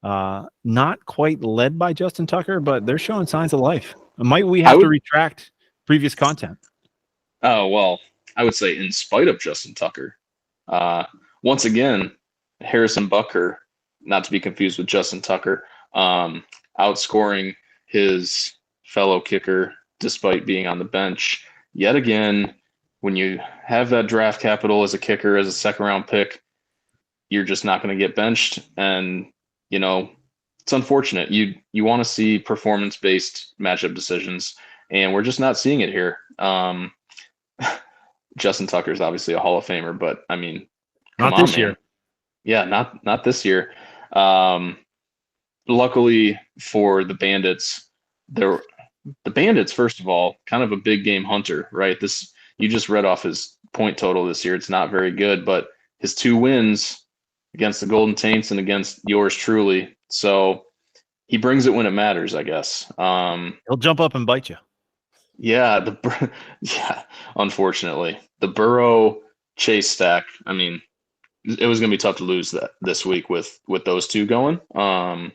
Not quite led by Justin Tucker, but they're showing signs of life. Might we have to retract previous content? Oh, well, I would say in spite of Justin Tucker. Once again, Harrison Butker, not to be confused with Justin Tucker, outscoring his fellow kicker despite being on the bench. Yet again, when you have that draft capital as a kicker, as a second-round pick, you're just not going to get benched. And, it's unfortunate. You want to see performance-based matchup decisions, and we're just not seeing it here. Justin Tucker's obviously a Hall of Famer, but I mean, come Not on, this man. year. Yeah, not this year. Luckily for the Bandits, there the Bandits, first of all, kind of a big game hunter, right? This you just read off his point total this year. It's not very good, but his 2 wins against the Golden Taints and against yours truly. So he brings it when it matters, I guess. He'll jump up and bite you. Yeah, yeah, unfortunately. The Burrow Chase stack, I mean, it was going to be tough to lose that this week with those two going. And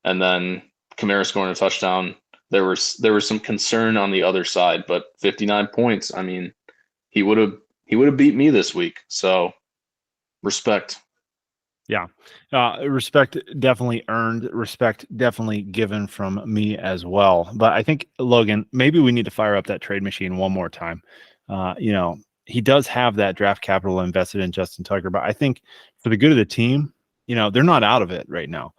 then Kamara scoring a touchdown. There was some concern on the other side, but 59 points. I mean, he would have beat me this week. So respect. Yeah. Respect definitely earned, respect definitely given from me as well. But I think, Logan, maybe we need to fire up that trade machine one more time. He does have that draft capital invested in Justin Tucker, but I think for the good of the team, they're not out of it right now.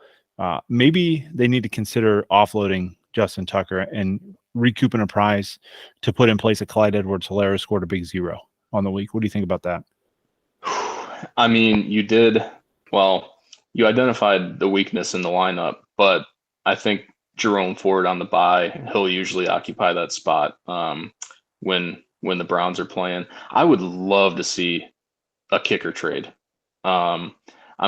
Maybe they need to consider offloading Justin Tucker and recouping a prize to put in place of Clyde Edwards-Helaire, who scored a big 0 on the week. What do you think about that? I mean, you identified the weakness in the lineup, but I think Jerome Ford on the bye, he'll usually occupy that spot when the Browns are playing. I would love to see a kicker trade. I'm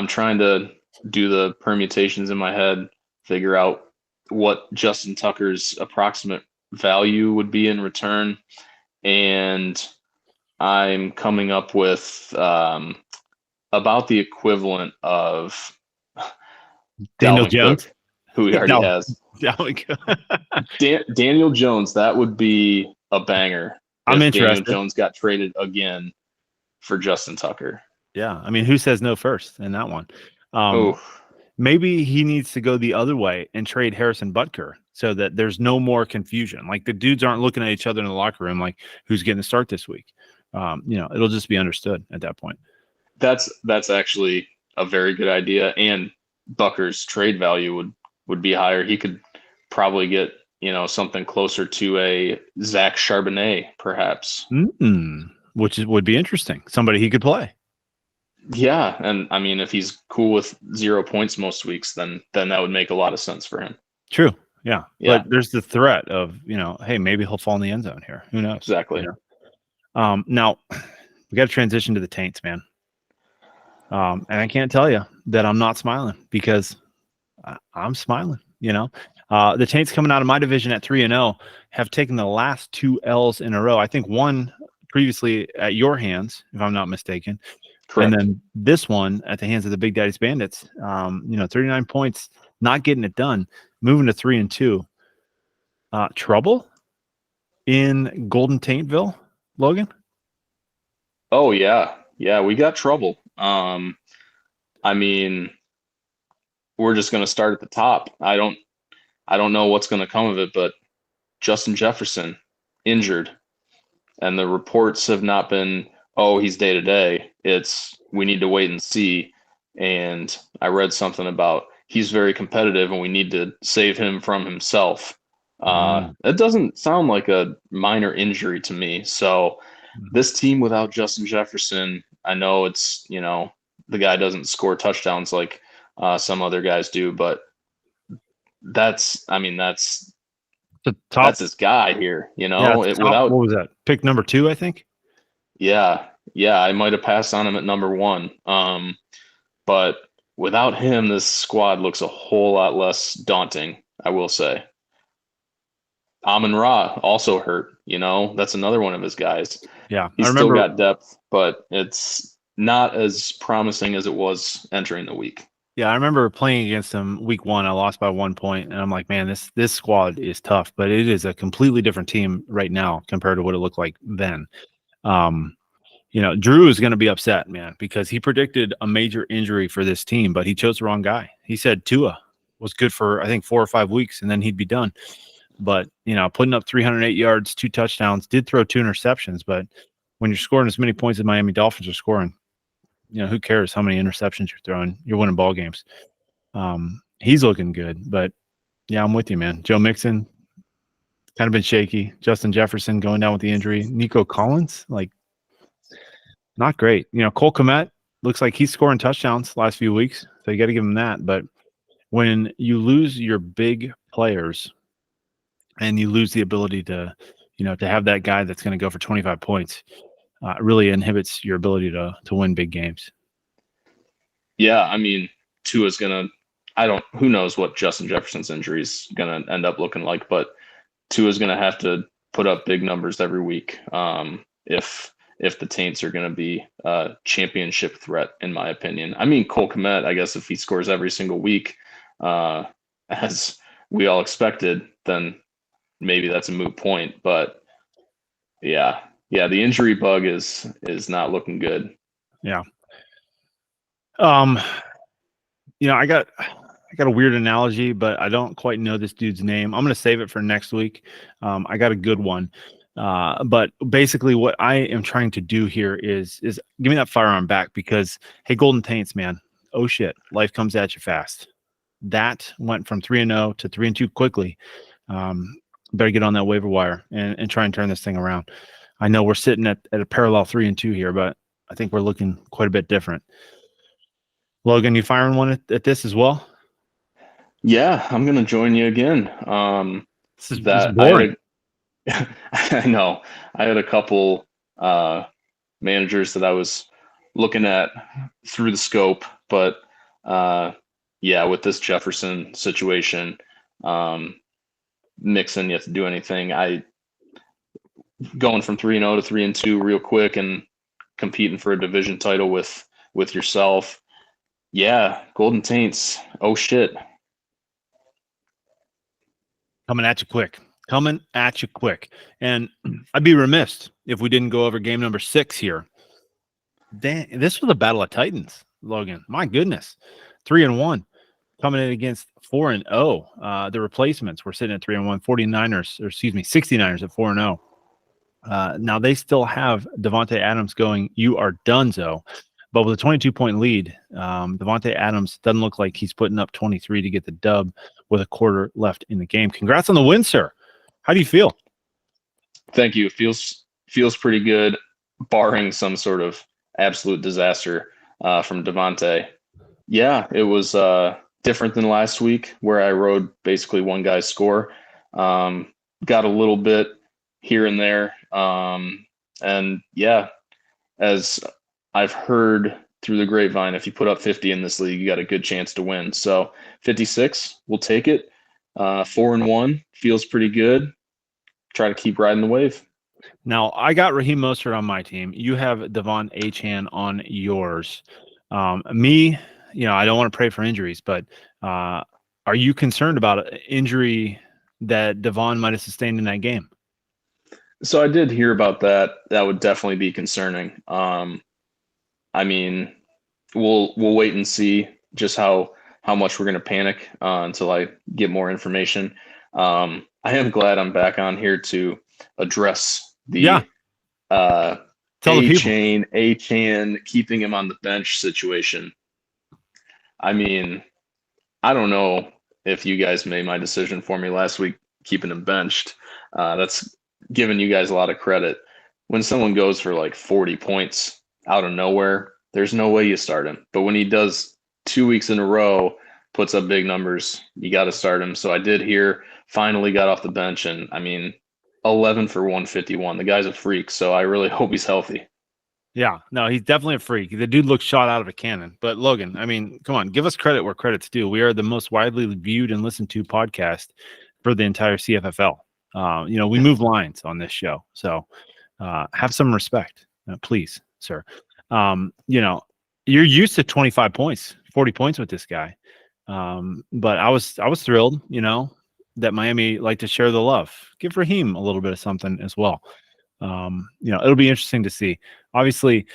trying to do the permutations in my head, figure out what Justin Tucker's approximate value would be in return, and I'm coming up with about the equivalent of Daniel Dalvin Jones, Cook, who he already has. Daniel Jones, that would be a banger. I'm if interested. Daniel Jones got traded again for Justin Tucker. Yeah, I mean, who says no first in that one? Oh, Maybe he needs to go the other way and trade Harrison Butker so that there's no more confusion. Like the dudes aren't looking at each other in the locker room like who's getting the start this week. It'll just be understood at that point. that's actually a very good idea, and Bucker's trade value would be higher. He could probably get something closer to a Zach Charbonnet, perhaps. Which would be interesting. Somebody he could play. Yeah, and I mean, if he's cool with 0 points most weeks, then that would make a lot of sense for him. True. Yeah. Yeah. But there's the threat of, hey, maybe he'll fall in the end zone here. Who knows? Exactly. Now we got to transition to the Taints, man. And I can't tell you that I'm not smiling because I'm smiling. The Taints coming out of my division at 3-0 have taken the last 2 L's in a row. I think one previously at your hands, if I'm not mistaken. Correct. And then this one at the hands of the Big Daddy's Bandits. 39 points, not getting it done, moving to 3-2. Trouble in Golden Taintville, Logan? Oh yeah. Yeah, we got trouble. I mean, we're just going to start at the top. I don't know what's going to come of it, but Justin Jefferson injured, and the reports have not been, oh, he's day to day. It's we need to wait and see. And I read something about he's very competitive, and we need to save him from himself. It doesn't sound like a minor injury to me. So this team without Justin Jefferson, I know it's the guy doesn't score touchdowns like some other guys do, but that's the top. That's this guy here, what was that? Pick number 2, I think. Yeah, I might have passed on him at number 1. But without him, this squad looks a whole lot less daunting, I will say. Amon-Ra also hurt, that's another one of his guys. Yeah, he's still got depth, but it's not as promising as it was entering the week. Yeah, I remember playing against them week 1. I lost by 1 point, and I'm like, man, this squad is tough, but it is a completely different team right now compared to what it looked like then. Drew is going to be upset, man, because he predicted a major injury for this team, but he chose the wrong guy. He said Tua was good for, I think, 4 or 5 weeks, and then he'd be done. But, putting up 308 yards, 2 touchdowns, did throw 2 interceptions, but when you're scoring as many points as Miami Dolphins are scoring, who cares how many interceptions you're throwing? You're winning ball games. He's looking good, but yeah, I'm with you, man. Joe Mixon kind of been shaky. Justin Jefferson going down with the injury. Nico Collins, like Not great. Cole Kmet looks like he's scoring touchdowns last few weeks, so you got to give him that. But when you lose your big players and you lose the ability to have that guy that's going to go for 25 points, it really inhibits your ability to win big games. Yeah, I mean, Tua's gonna. Who knows what Justin Jefferson's injury is gonna end up looking like, but Tua's gonna have to put up big numbers every week. If the Taints are gonna be a championship threat, in my opinion. I mean, Cole Kmet, I guess if he scores every single week, as we all expected, then maybe that's a moot point. But yeah, the injury bug is not looking good. Yeah. I got a weird analogy, but I don't quite know this dude's name. I'm going to save it for next week. I got a good one. But basically what I am trying to do here is give me that firearm back because, hey, Golden Taints, man, oh shit, life comes at you fast. That went from 3-0 to 3-2 quickly. Better get on that waiver wire and try and turn this thing around. I know we're sitting at a parallel 3-2 here, but I think we're looking quite a bit different. Logan, you firing one at this as well? Yeah, I'm gonna join you again. This is boring. I know. I had a couple managers that I was looking at through the scope, but yeah, with this Jefferson situation, Mixon yet to do anything. I going from 3-0 to 3-2 real quick and competing for a division title with yourself. Yeah, Golden Taints. Oh shit. Coming at you quick. And I'd be remiss if we didn't go over game number 6 here. This was a battle of titans, Logan. My goodness. 3-1 coming in against 4-0. The replacements were sitting at 3-1. 69ers at 4-0. Now they still have Davante Adams going, you are donezo. But with a 22-point lead, Davante Adams doesn't look like he's putting up 23 to get the dub with a quarter left in the game. Congrats on the win, sir. How do you feel? Thank you. It feels pretty good, barring some sort of absolute disaster from Davante. Yeah, it was different than last week where I rode basically one guy's score. Got a little bit here and there. And yeah, as I've heard through the grapevine, if you put up 50 in this league, you got a good chance to win. So 56, we'll take it. 4-1 feels pretty good. Try to keep riding the wave. Now, I got Raheem Mostert on my team. You have Devon Achane on yours. Me, I don't want to pray for injuries, but are you concerned about an injury that Devon might have sustained in that game? So I did hear about that. That would definitely be concerning. I mean, we'll wait and see just how much we're going to panic until I get more information. I am glad I'm back on here to address the Achane keeping him on the bench situation. I mean, I don't know if you guys made my decision for me last week, keeping him benched. That's giving you guys a lot of credit. When someone goes for like 40 points out of nowhere, there's no way you start him. But when he does 2 weeks in a row, puts up big numbers, you got to start him. So I did here, finally got off the bench, and I mean, 11 for 151. The guy's a freak, so I really hope he's healthy. Yeah, no, he's definitely a freak. The dude looks shot out of a cannon. But Logan, I mean, come on, give us credit where credit's due. We are the most widely viewed and listened to podcast for the entire CFFL. We move lines on this show, so have some respect, please, sir. You're used to 25 points, 40 points with this guy. But I was thrilled, that Miami liked to share the love. Give Raheem a little bit of something as well. It'll be interesting to see. Obviously,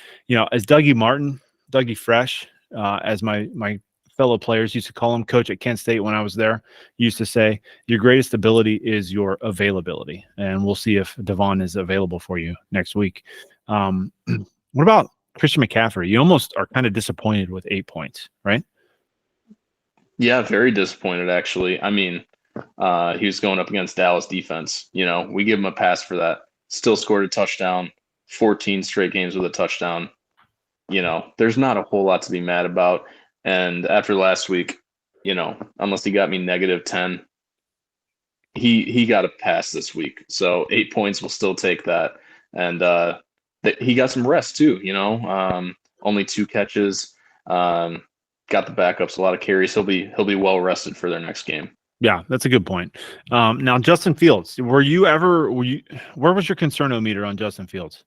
as Dougie Fresh, as my fellow players used to call him, coach at Kent State when I was there, used to say, your greatest ability is your availability. And we'll see if Devon is available for you next week. What about Christian McCaffrey? You almost are kind of disappointed with 8 points, right? Yeah, very disappointed, actually. I mean, he was going up against Dallas defense. We give him a pass for that. Still scored a touchdown, 14 straight games with a touchdown. there's not a whole lot to be mad about. And after last week, unless he got me -10, he got a pass this week. So 8 points will still take that. And he got some rest too, only 2 catches, got the backups, a lot of carries. He'll be well rested for their next game. Yeah, that's a good point. Now, Justin Fields, where was your concernometer on Justin Fields?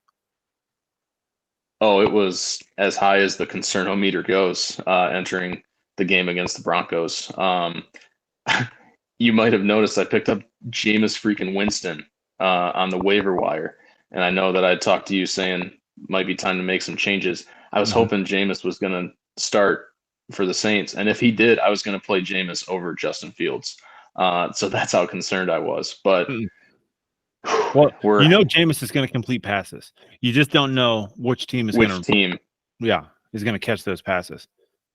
Oh, it was as high as the concernometer goes entering the game against the Broncos. You might have noticed I picked up Jameis freaking Winston on the waiver wire. And I know that I talked to you saying might be time to make some changes. I was hoping Jameis was going to start for the Saints. And if he did, I was going to play Jameis over Justin Fields. So that's how concerned I was. But well, Jameis is going to complete passes. You just don't know which team is going to is going to catch those passes.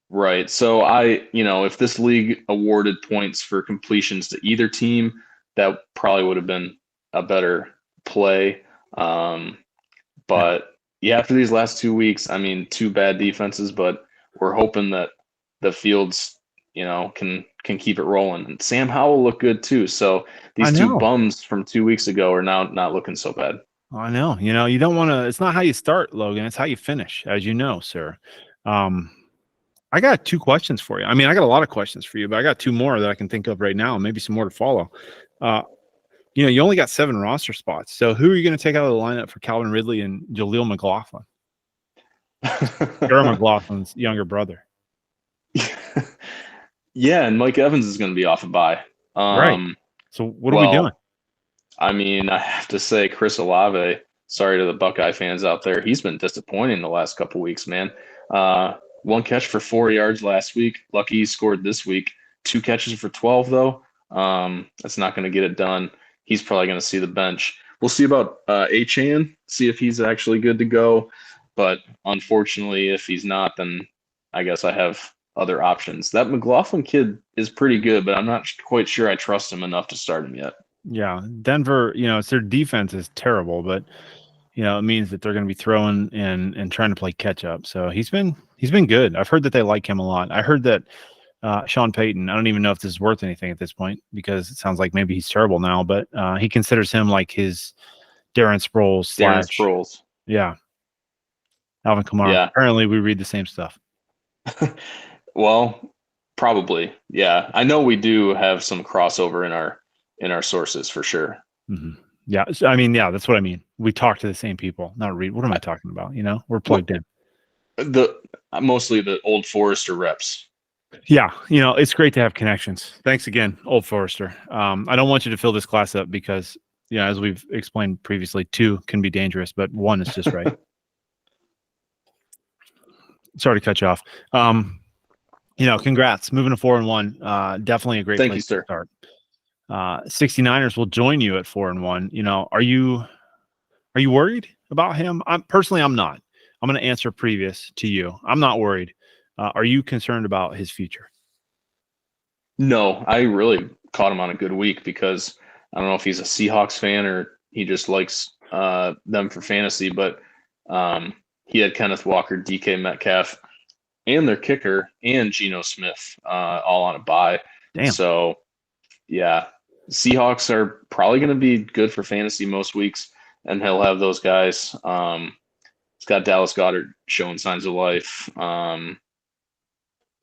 Right. So if this league awarded points for completions to either team, that probably would have been a better play. But after these last 2 weeks, 2 bad defenses, but we're hoping that the Fields, can keep it rolling. And Sam Howell looked good too. So these 2 bums from 2 weeks ago are now not looking so bad. I know. You don't want to. It's not how you start, Logan. It's how you finish, as you know, sir. I got 2 questions for you. I got a lot of questions for you, but I got 2 more that I can think of right now, and maybe some more to follow. You only got 7 roster spots. So who are you going to take out of the lineup for Calvin Ridley and Jaleel McLaughlin? Sarah McLaughlin's younger brother. Yeah, and Mike Evans is going to be off a bye. Right. So what are we doing? I have to say, Chris Olave, sorry to the Buckeye fans out there, he's been disappointing the last couple weeks, man. 1 catch for 4 yards last week. Lucky he scored this week. 2 catches for 12, though. That's not going to get it done. He's probably going to see the bench. We'll see about Achane, see if he's actually good to go. But unfortunately, if he's not, then I guess I have other options. That McLaughlin kid is pretty good, but I'm not quite sure I trust him enough to start him yet. Yeah, Denver, their defense is terrible, but it means that they're going to be throwing and trying to play catch up. So he's been good. I've heard that they like him a lot. I heard that Sean Payton, I don't even know if this is worth anything at this point because it sounds like maybe he's terrible now, but he considers him like his Darren Sproles. Yeah. Alvin Kamara. Yeah. Apparently we read the same stuff. Well, probably. Yeah. I know we do have some crossover in our sources for sure. Mm-hmm. Yeah. That's what I mean. We talk to the same people, not read. What am I talking about? We're plugged in. Mostly the Old Forester reps. Yeah. It's great to have connections. Thanks again, Old Forester. I don't want you to fill this class up because, as we've explained previously, 2 can be dangerous, but 1 is just right. Sorry to cut you off. Congrats. Moving to 4-1. Definitely a great place to start. 69ers will join you at 4-1. Are you worried about him? I'm not. I'm going to answer previous to you. I'm not worried. Are you concerned about his future? No, I really caught him on a good week because I don't know if he's a Seahawks fan or he just likes them for fantasy, but he had Kenneth Walker, DK Metcalf, and their kicker and Geno Smith all on a bye. Damn. So, yeah, Seahawks are probably going to be good for fantasy most weeks, and he'll have those guys. He's got Dallas Goedert showing signs of life.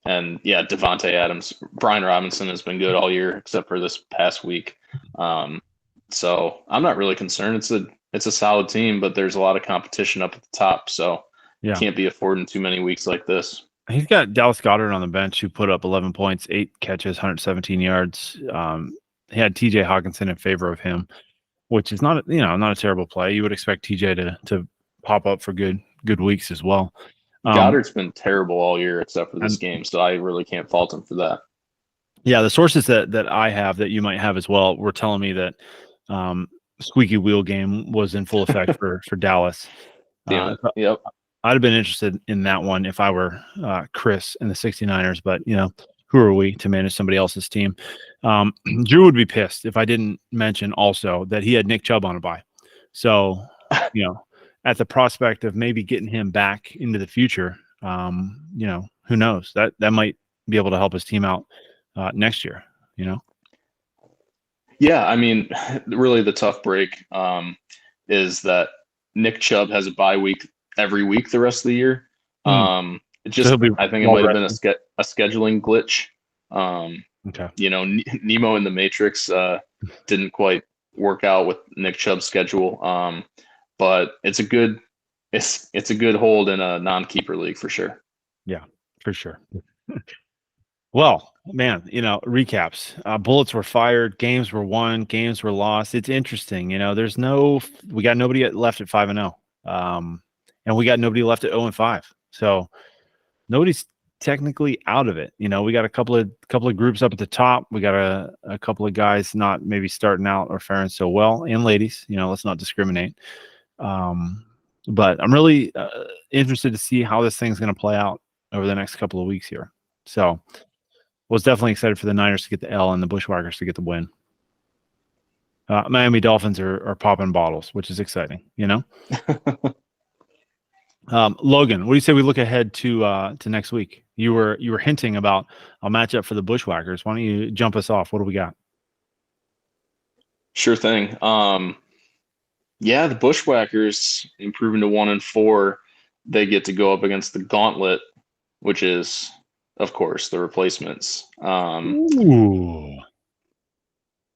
And yeah, Devontae Adams, Brian Robinson has been good all year except for this past week. So I'm not really concerned. It's a solid team, but there's a lot of competition up at the top. So can't be affording too many weeks like this. He's got Dallas Goedert on the bench who put up 11 points, 8 catches, 117 yards. He had TJ Hawkinson in favor of him, which is not a terrible play. You would expect TJ to pop up for good weeks as well. Goddard's been terrible all year except for this game, so I really can't fault him for that. Yeah, the sources that I have that you might have as well were telling me that squeaky wheel game was in full effect for Dallas. Yep. I'd have been interested in that one if I were Chris and the 69ers, but who are we to manage somebody else's team? Drew would be pissed if I didn't mention also that he had Nick Chubb on a bye. So, at the prospect of maybe getting him back into the future, who knows? That might be able to help his team out next year. Yeah, I mean, really the tough break is that Nick Chubb has a bye week every week the rest of the year. It So he'll just, be I think it well might have been rested. a scheduling glitch. Okay. Nemo in the Matrix didn't quite work out with Nick Chubb's schedule, but it's a good hold in a non-keeper league for sure. Yeah, for sure. Well, man, recaps. Bullets were fired, games were won, games were lost. It's interesting. We got nobody left at 5-0. And we got nobody left at 0-5. So nobody's technically out of it. We got a couple of groups up at the top. We got a couple of guys not maybe starting out or faring so well, and ladies. Let's not discriminate. But I'm really interested to see how this thing's going to play out over the next couple of weeks here. So was definitely excited for the Niners to get the L and the Bushwhackers to get the win. Miami Dolphins are popping bottles, which is exciting. Logan, what do you say we look ahead to next week? You were hinting about a matchup for the Bushwhackers. Why don't you jump us off? What do we got? Sure thing. Yeah, the Bushwhackers improving to 1-4. They get to go up against the Gauntlet, which is, of course, the replacements. Ooh.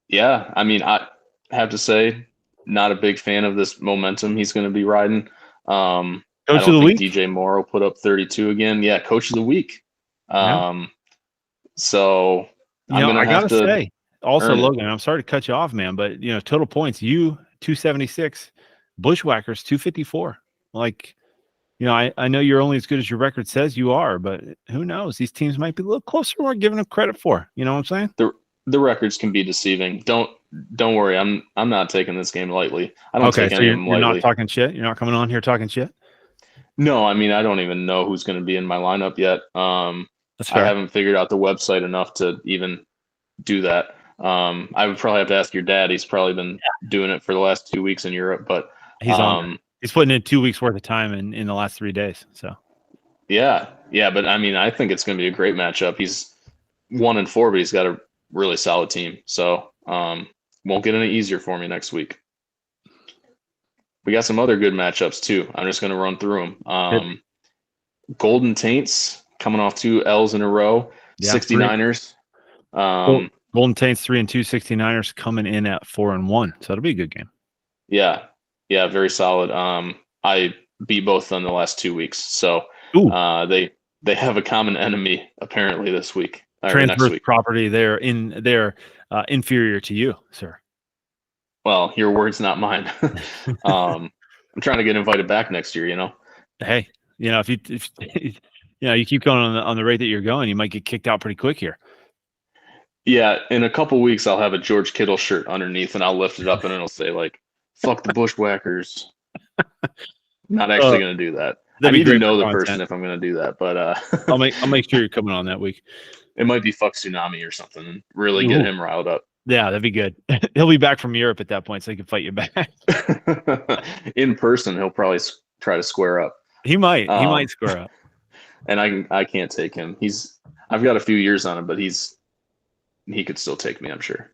Yeah, I mean, I have to say, not a big fan of this momentum he's going to be riding. I Coach of don't the think week? DJ Moore will put up 32 again. Yeah, coach of the week. Yeah. So I'm going to I have gotta to say, also earn it. Logan, I'm sorry to cut you off, man, but total points, you 276, Bushwhackers 254. Like, I know you're only as good as your record says you are, but who knows? These teams might be a little closer than we're giving them credit for. You know what I'm saying? The records can be deceiving. Don't worry. I'm not taking this game lightly. I don't Okay, take so any of you're them you're not lightly. talking shit. You're not coming on here talking shit. No, I mean, I don't even know who's going to be in my lineup yet. That's I fair. haven't figured out the website enough to even do that. I would probably have to ask your dad. He's probably been doing it for the last 2 weeks in Europe, but He's on there. He's putting in 2 weeks worth of time in the last 3 days. So yeah, but I mean, I think it's going to be a great matchup. He's 1-4, but he's got a really solid team. So won't get any easier for me next week. We got some other good matchups too. I'm just going to run through them. Golden Taints coming off 2 L's in a row. yeah, 69ers. Golden Taints 3-2, 69ers coming in at 4-1. So it'll be a good game. Yeah, very solid. I beat both of them the last 2 weeks, so they have a common enemy apparently this week or next week. Property. They're inferior to you, sir. Well, your words, not mine. I'm trying to get invited back next year. Hey, if you keep going on the rate that you're going, you might get kicked out pretty quick here. Yeah, in a couple weeks, I'll have a George Kittle shirt underneath, and I'll lift it up, and it'll say like "fuck the Bushwhackers." Not actually going to do that. I need to know the person if I'm going to do that, but I'll make sure you're coming on that week. It might be fuck Tsunami or something, and really get him riled up. Yeah, that'd be good. He'll be back from Europe at that point, so he can fight you back. In person, he'll probably try to square up. He might square up. And I can't take him. I've got a few years on him, but he could still take me, I'm sure.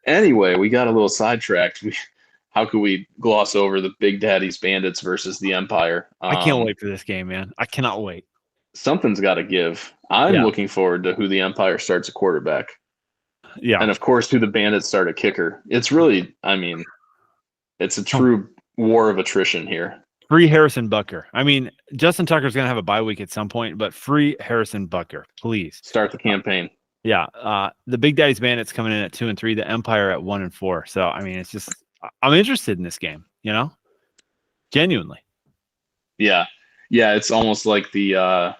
Anyway, we got a little sidetracked. How could we gloss over the Big Daddy's Bandits versus the Empire? I can't wait for this game, man. I cannot wait. Something's got to give. I'm looking forward to who the Empire starts a quarterback. Yeah. And of course, who the Bandits start a kicker. It's really, I mean, it's a true war of attrition here. Free Harrison Butker. I mean, Justin Tucker's going to have a bye week at some point, but free Harrison Butker, please. Start the campaign. Yeah. The Big Daddy's Bandits coming in at 2-3, the Empire at 1-4. So, I mean, it's just, I'm interested in this game, genuinely. Yeah. It's almost like the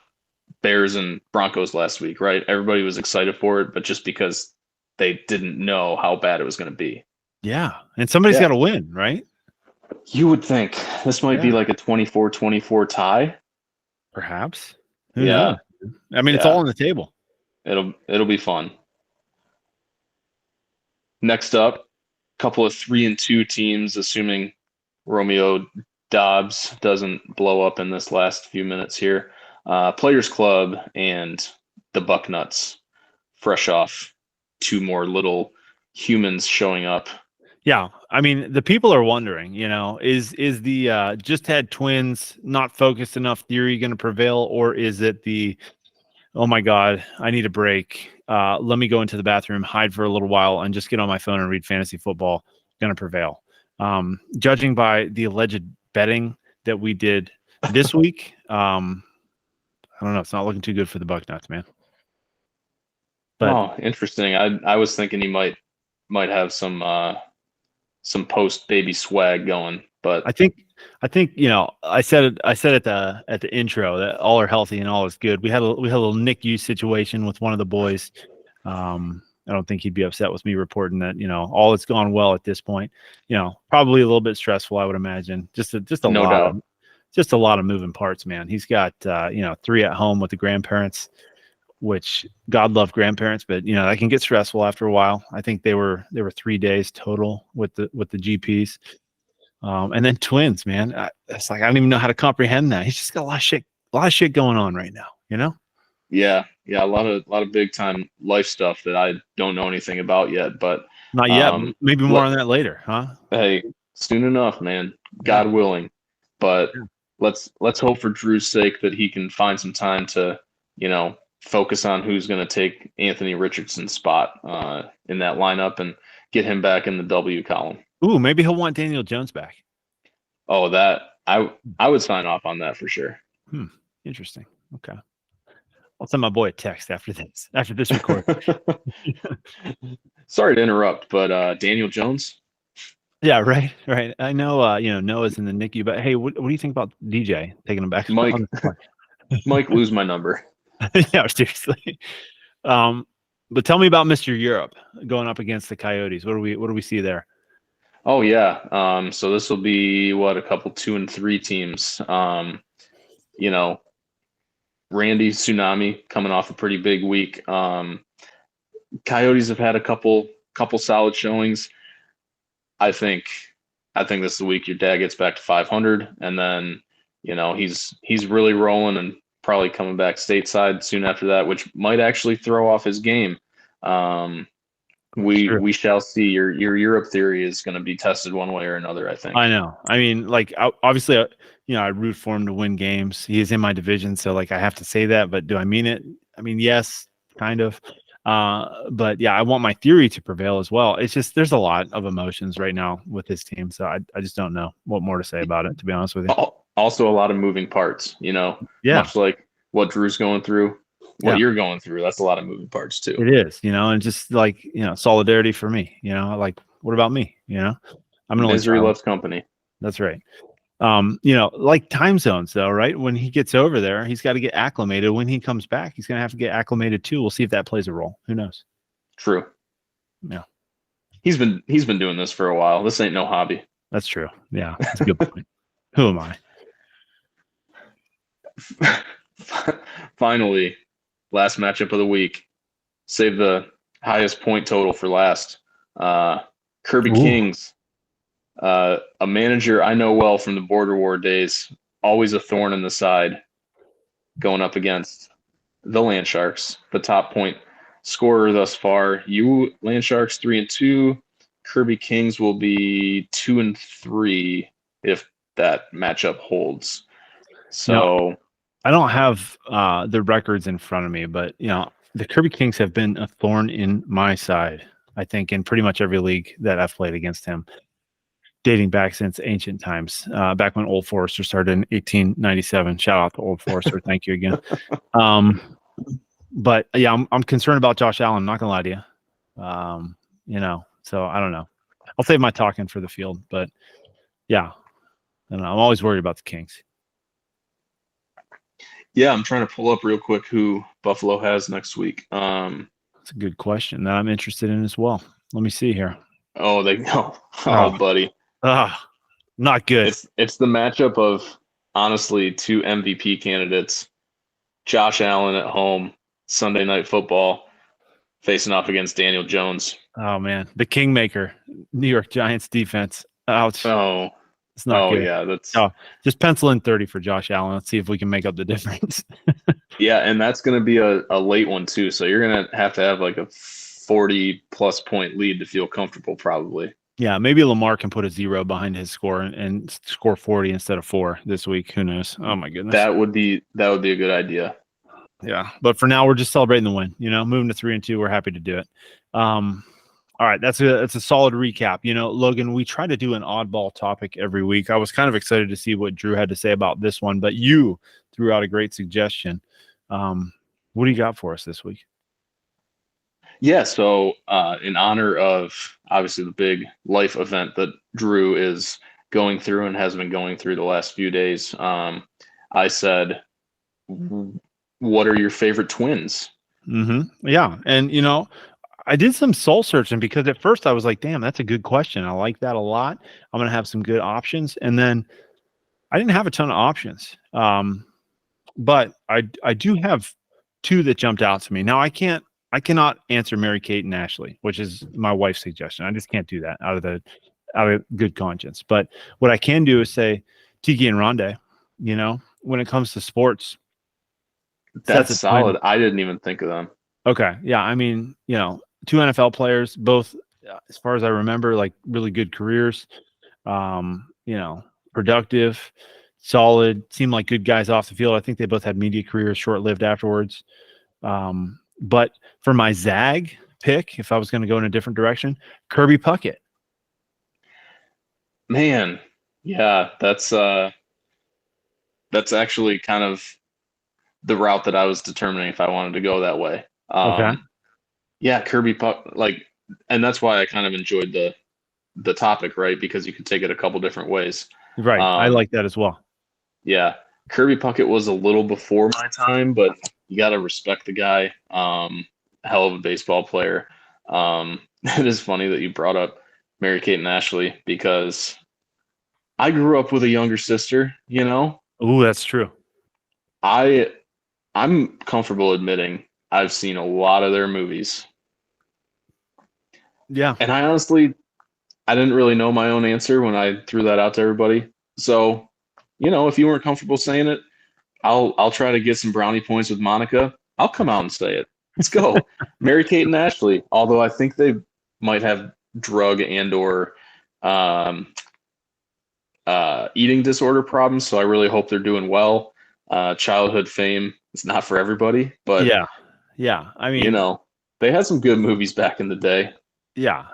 Bears and Broncos last week, right? Everybody was excited for it, but just because they didn't know how bad it was going to be. Yeah. And somebody's got to win, right? You would think this might be like a 24-24 tie. Perhaps. Who knows? I mean, it's all on the table. It'll be fun. Next up, a couple of 3-2 teams, assuming Romeo Dobbs doesn't blow up in this last few minutes here. Players Club and the Bucknuts, fresh off two more little humans showing up. Yeah, I mean, the people are wondering, is the just had twins, not focused enough theory going to prevail, or is it the, oh my God, I need a break. Let me go into the bathroom, hide for a little while, and just get on my phone and read fantasy football going to prevail? Judging by the alleged betting that we did this week, I don't know. It's not looking too good for the Bucknuts, man. But interesting. I was thinking he might have some post baby swag going, but I think I said at the intro that all are healthy and all is good. We had a little Nick U situation with one of the boys. I don't think he'd be upset with me reporting that all has gone well at this point. Probably a little bit stressful, I would imagine. Just a no lot doubt. just a lot of moving parts, man. He's got 3 at home with the grandparents, which God love grandparents, but that can get stressful after a while. I think they were 3 days total with the GPs. And then twins, man. It's like I don't even know how to comprehend that. He's just got a lot of shit going on right now. Yeah, a lot of big time life stuff that I don't know anything about yet. But not yet. Maybe more on that later, huh? Hey, soon enough, man. God willing. But let's hope for Drew's sake that he can find some time to focus on who's going to take Anthony Richardson's spot in that lineup and get him back in the W column. Ooh, maybe he'll want Daniel Jones back. Oh, that I would sign off on that for sure. Interesting. Okay. I'll send my boy a text after this record. Sorry to interrupt, but Daniel Jones? Yeah, right. I know Noah's in the NICU, but hey, what do you think about DJ taking him back? Mike, lose my number. Yeah, seriously. But tell me about Mr. Europe going up against the Coyotes. What do we see there? Oh yeah. So this will be a couple 2 and 3 teams. Randy Tsunami coming off a pretty big week. Coyotes have had a couple solid showings. I think this is the week your dad gets back to 500, and then he's really rolling and probably coming back stateside soon after that, which might actually throw off his game. We shall see. Your Europe theory is going to be tested one way or another, I think. I know. I mean, obviously, I root for him to win games. He is in my division, so I have to say that. But do I mean it? I mean, yes, kind of. But yeah, I want my theory to prevail as well. It's just there's a lot of emotions right now with this team, so I just don't know what more to say about it, to be honest with you. Also, a lot of moving parts. Much like what Drew's going through. What you're going through, that's a lot of moving parts too. It is, and just solidarity for me, what about me? I'm an misery loves company. That's right. Like time zones though, right? When he gets over there, he's got to get acclimated. When he comes back, he's going to have to get acclimated too. We'll see if that plays a role. Who knows? True. Yeah. He's been doing this for a while. This ain't no hobby. That's true. Yeah. That's a good point. Who am I? Finally, last matchup of the week. Save the highest point total for last. Kirby Kings, a manager I know well from the Border War days, always a thorn in the side, going up against the Land Sharks, the top point scorer thus far. You Land Sharks 3-2. Kirby Kings will be 2-3 if that matchup holds. So. No. I don't have the records in front of me, but the Kirby Kings have been a thorn in my side, I think, in pretty much every league that I've played against him, dating back since ancient times, back when Old Forester started in 1897. Shout out to Old Forester. Thank you again. But yeah, I'm concerned about Josh Allen. I'm not gonna lie to you. So I don't know. I'll save my talking for the field, but yeah, I don't know. I'm always worried about the Kings. Yeah, I'm trying to pull up real quick who Buffalo has next week. That's a good question that I'm interested in as well. Let me see here. Oh, they go. Oh, buddy. Not good. It's the matchup of, honestly, 2 MVP candidates. Josh Allen at home, Sunday Night Football, facing off against Daniel Jones. Oh, man. The Kingmaker, New York Giants defense. Ouch. Oh, It's not good. yeah, that's So just pencil in 30 for Josh Allen. Let's see if we can make up the difference. yeah, and that's going to be a late one too. So you're going to have like a 40+ point lead to feel comfortable, probably. Yeah, maybe Lamar can put a 0 behind his score and score 40 instead of 4 this week. Who knows? Oh my goodness. That would be a good idea. Yeah, but for now we're just celebrating the win. Moving to 3-2, we're happy to do it. All right, that's a solid recap. Logan, we try to do an oddball topic every week. I was kind of excited to see what Drew had to say about this one, but you threw out a great suggestion. What do you got for us this week? Yeah, so in honor of obviously the big life event that Drew is going through and has been going through the last few days, I said, what are your favorite twins? Mm-hmm. Yeah, and I did some soul searching because at first I was like, damn, that's a good question. I like that a lot. I'm going to have some good options. And then I didn't have a ton of options. But I do have 2 that jumped out to me. Now I cannot answer Mary-Kate and Ashley, which is my wife's suggestion. I just can't do that out of good conscience. But what I can do is say Tiki and Rondé, when it comes to sports. That's solid. I didn't even think of them. Okay. Yeah. I mean, 2 NFL players, both, as far as I remember, like really good careers, productive, solid, seemed like good guys off the field. I think they both had media careers, short-lived afterwards. But for my Zag pick, if I was going to go in a different direction, Kirby Puckett. Man, yeah, that's actually kind of the route that I was determining if I wanted to go that way. Okay. Yeah, Kirby Puck, and that's why I kind of enjoyed the topic, right? Because you could take it a couple different ways. Right. I like that as well. Yeah, Kirby Puckett was a little before my time, but you got to respect the guy. Hell of a baseball player. It is funny that you brought up Mary-Kate and Ashley because I grew up with a younger sister, Oh, that's true. I'm comfortable admitting I've seen a lot of their movies. Yeah. And I honestly, I didn't really know my own answer when I threw that out to everybody. So, if you weren't comfortable saying it, I'll try to get some brownie points with Monica. I'll come out and say it. Let's go. Mary-Kate and Ashley, although I think they might have drug and or eating disorder problems. So I really hope they're doing well. Childhood fame is not for everybody, but yeah. I mean, they had some good movies back in the day. Yeah.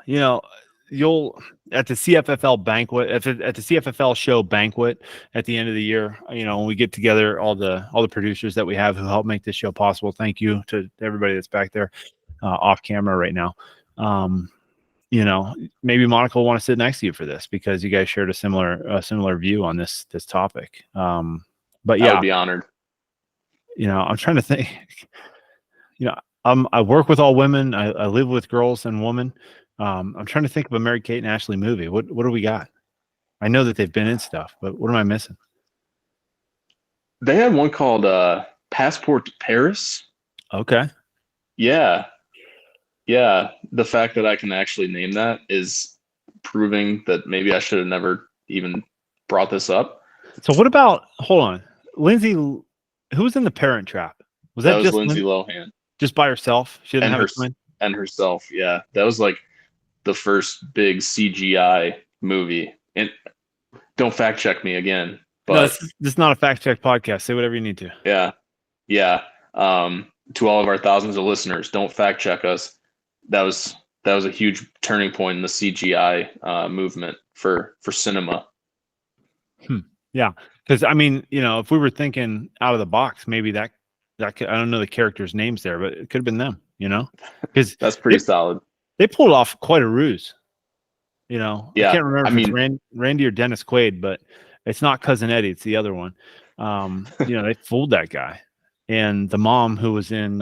You'll at the CFFL banquet, at the CFFL show banquet at the end of the year, when we get together, all the producers that we have who help make this show possible. Thank you to everybody that's back there off camera right now. Maybe Monica will want to sit next to you for this because you guys shared a similar view on this topic. But yeah, I would be honored. I'm trying to think, I work with all women. I live with girls and women. I'm trying to think of a Mary-Kate and Ashley movie. What do we got? I know that they've been in stuff, but what am I missing? They had one called Passport to Paris. Okay. Yeah. Yeah. The fact that I can actually name that is proving that maybe I should have never even brought this up. So what about, hold on, Lindsay, who was in The Parent Trap? Was that just Lindsay Lohan? Just by herself? She didn't have a twin? And herself, yeah. That was like the first big CGI movie. And don't fact check me again. But no, this is not a fact check podcast. Say whatever you need to. Yeah. Yeah. To all of our thousands of listeners, don't fact check us. That was a huge turning point in the CGI movement for cinema. Yeah. Because I mean, if we were thinking out of the box, maybe that could, I don't know the characters' names there, but it could have been them, because that's pretty solid. They pulled off quite a ruse. Yeah, I can't remember if it's Randy or Dennis Quaid, but it's not Cousin Eddie. It's the other one. They fooled that guy. And the mom who was in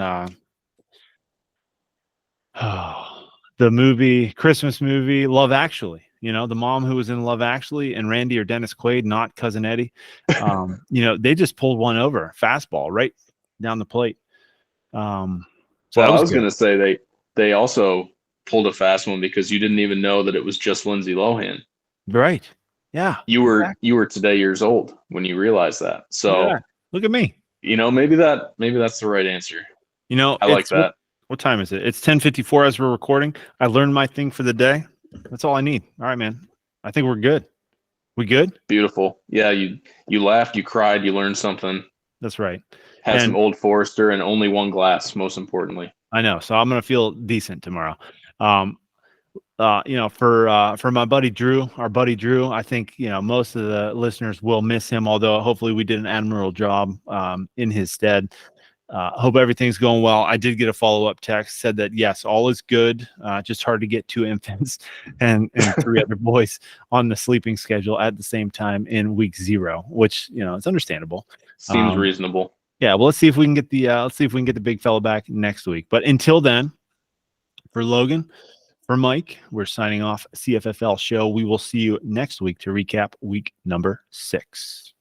the Christmas movie, Love Actually, the mom who was in Love Actually and Randy or Dennis Quaid, not Cousin Eddie. They just pulled one over, fastball right down the plate. So I was going to say they also pulled a fast one because you didn't even know that it was just Lindsay Lohan. Right. Yeah. You were today years old when you realized that. So Look at me. maybe that's the right answer. I like It's that. what time is it? It's 10:54 as we're recording. I learned my thing for the day. That's all I need. All right, man. I think we're good. We good? Beautiful. Yeah, you laughed, you cried, you learned something. That's right. Had some Old Forester and only one glass, most importantly. I know. So I'm gonna feel decent tomorrow. For my buddy Drew, our buddy Drew, I think most of the listeners will miss him. Although hopefully we did an admirable job in his stead. Hope everything's going well. I did get a follow-up text, said that yes, all is good. Just hard to get 2 infants and 3 other boys on the sleeping schedule at the same time in week 0, which it's understandable. Seems reasonable. Yeah, well, let's see if we can get the big fella back next week. But until then, for Logan, for Mike, we're signing off CFFL show. We will see you next week to recap week number 6.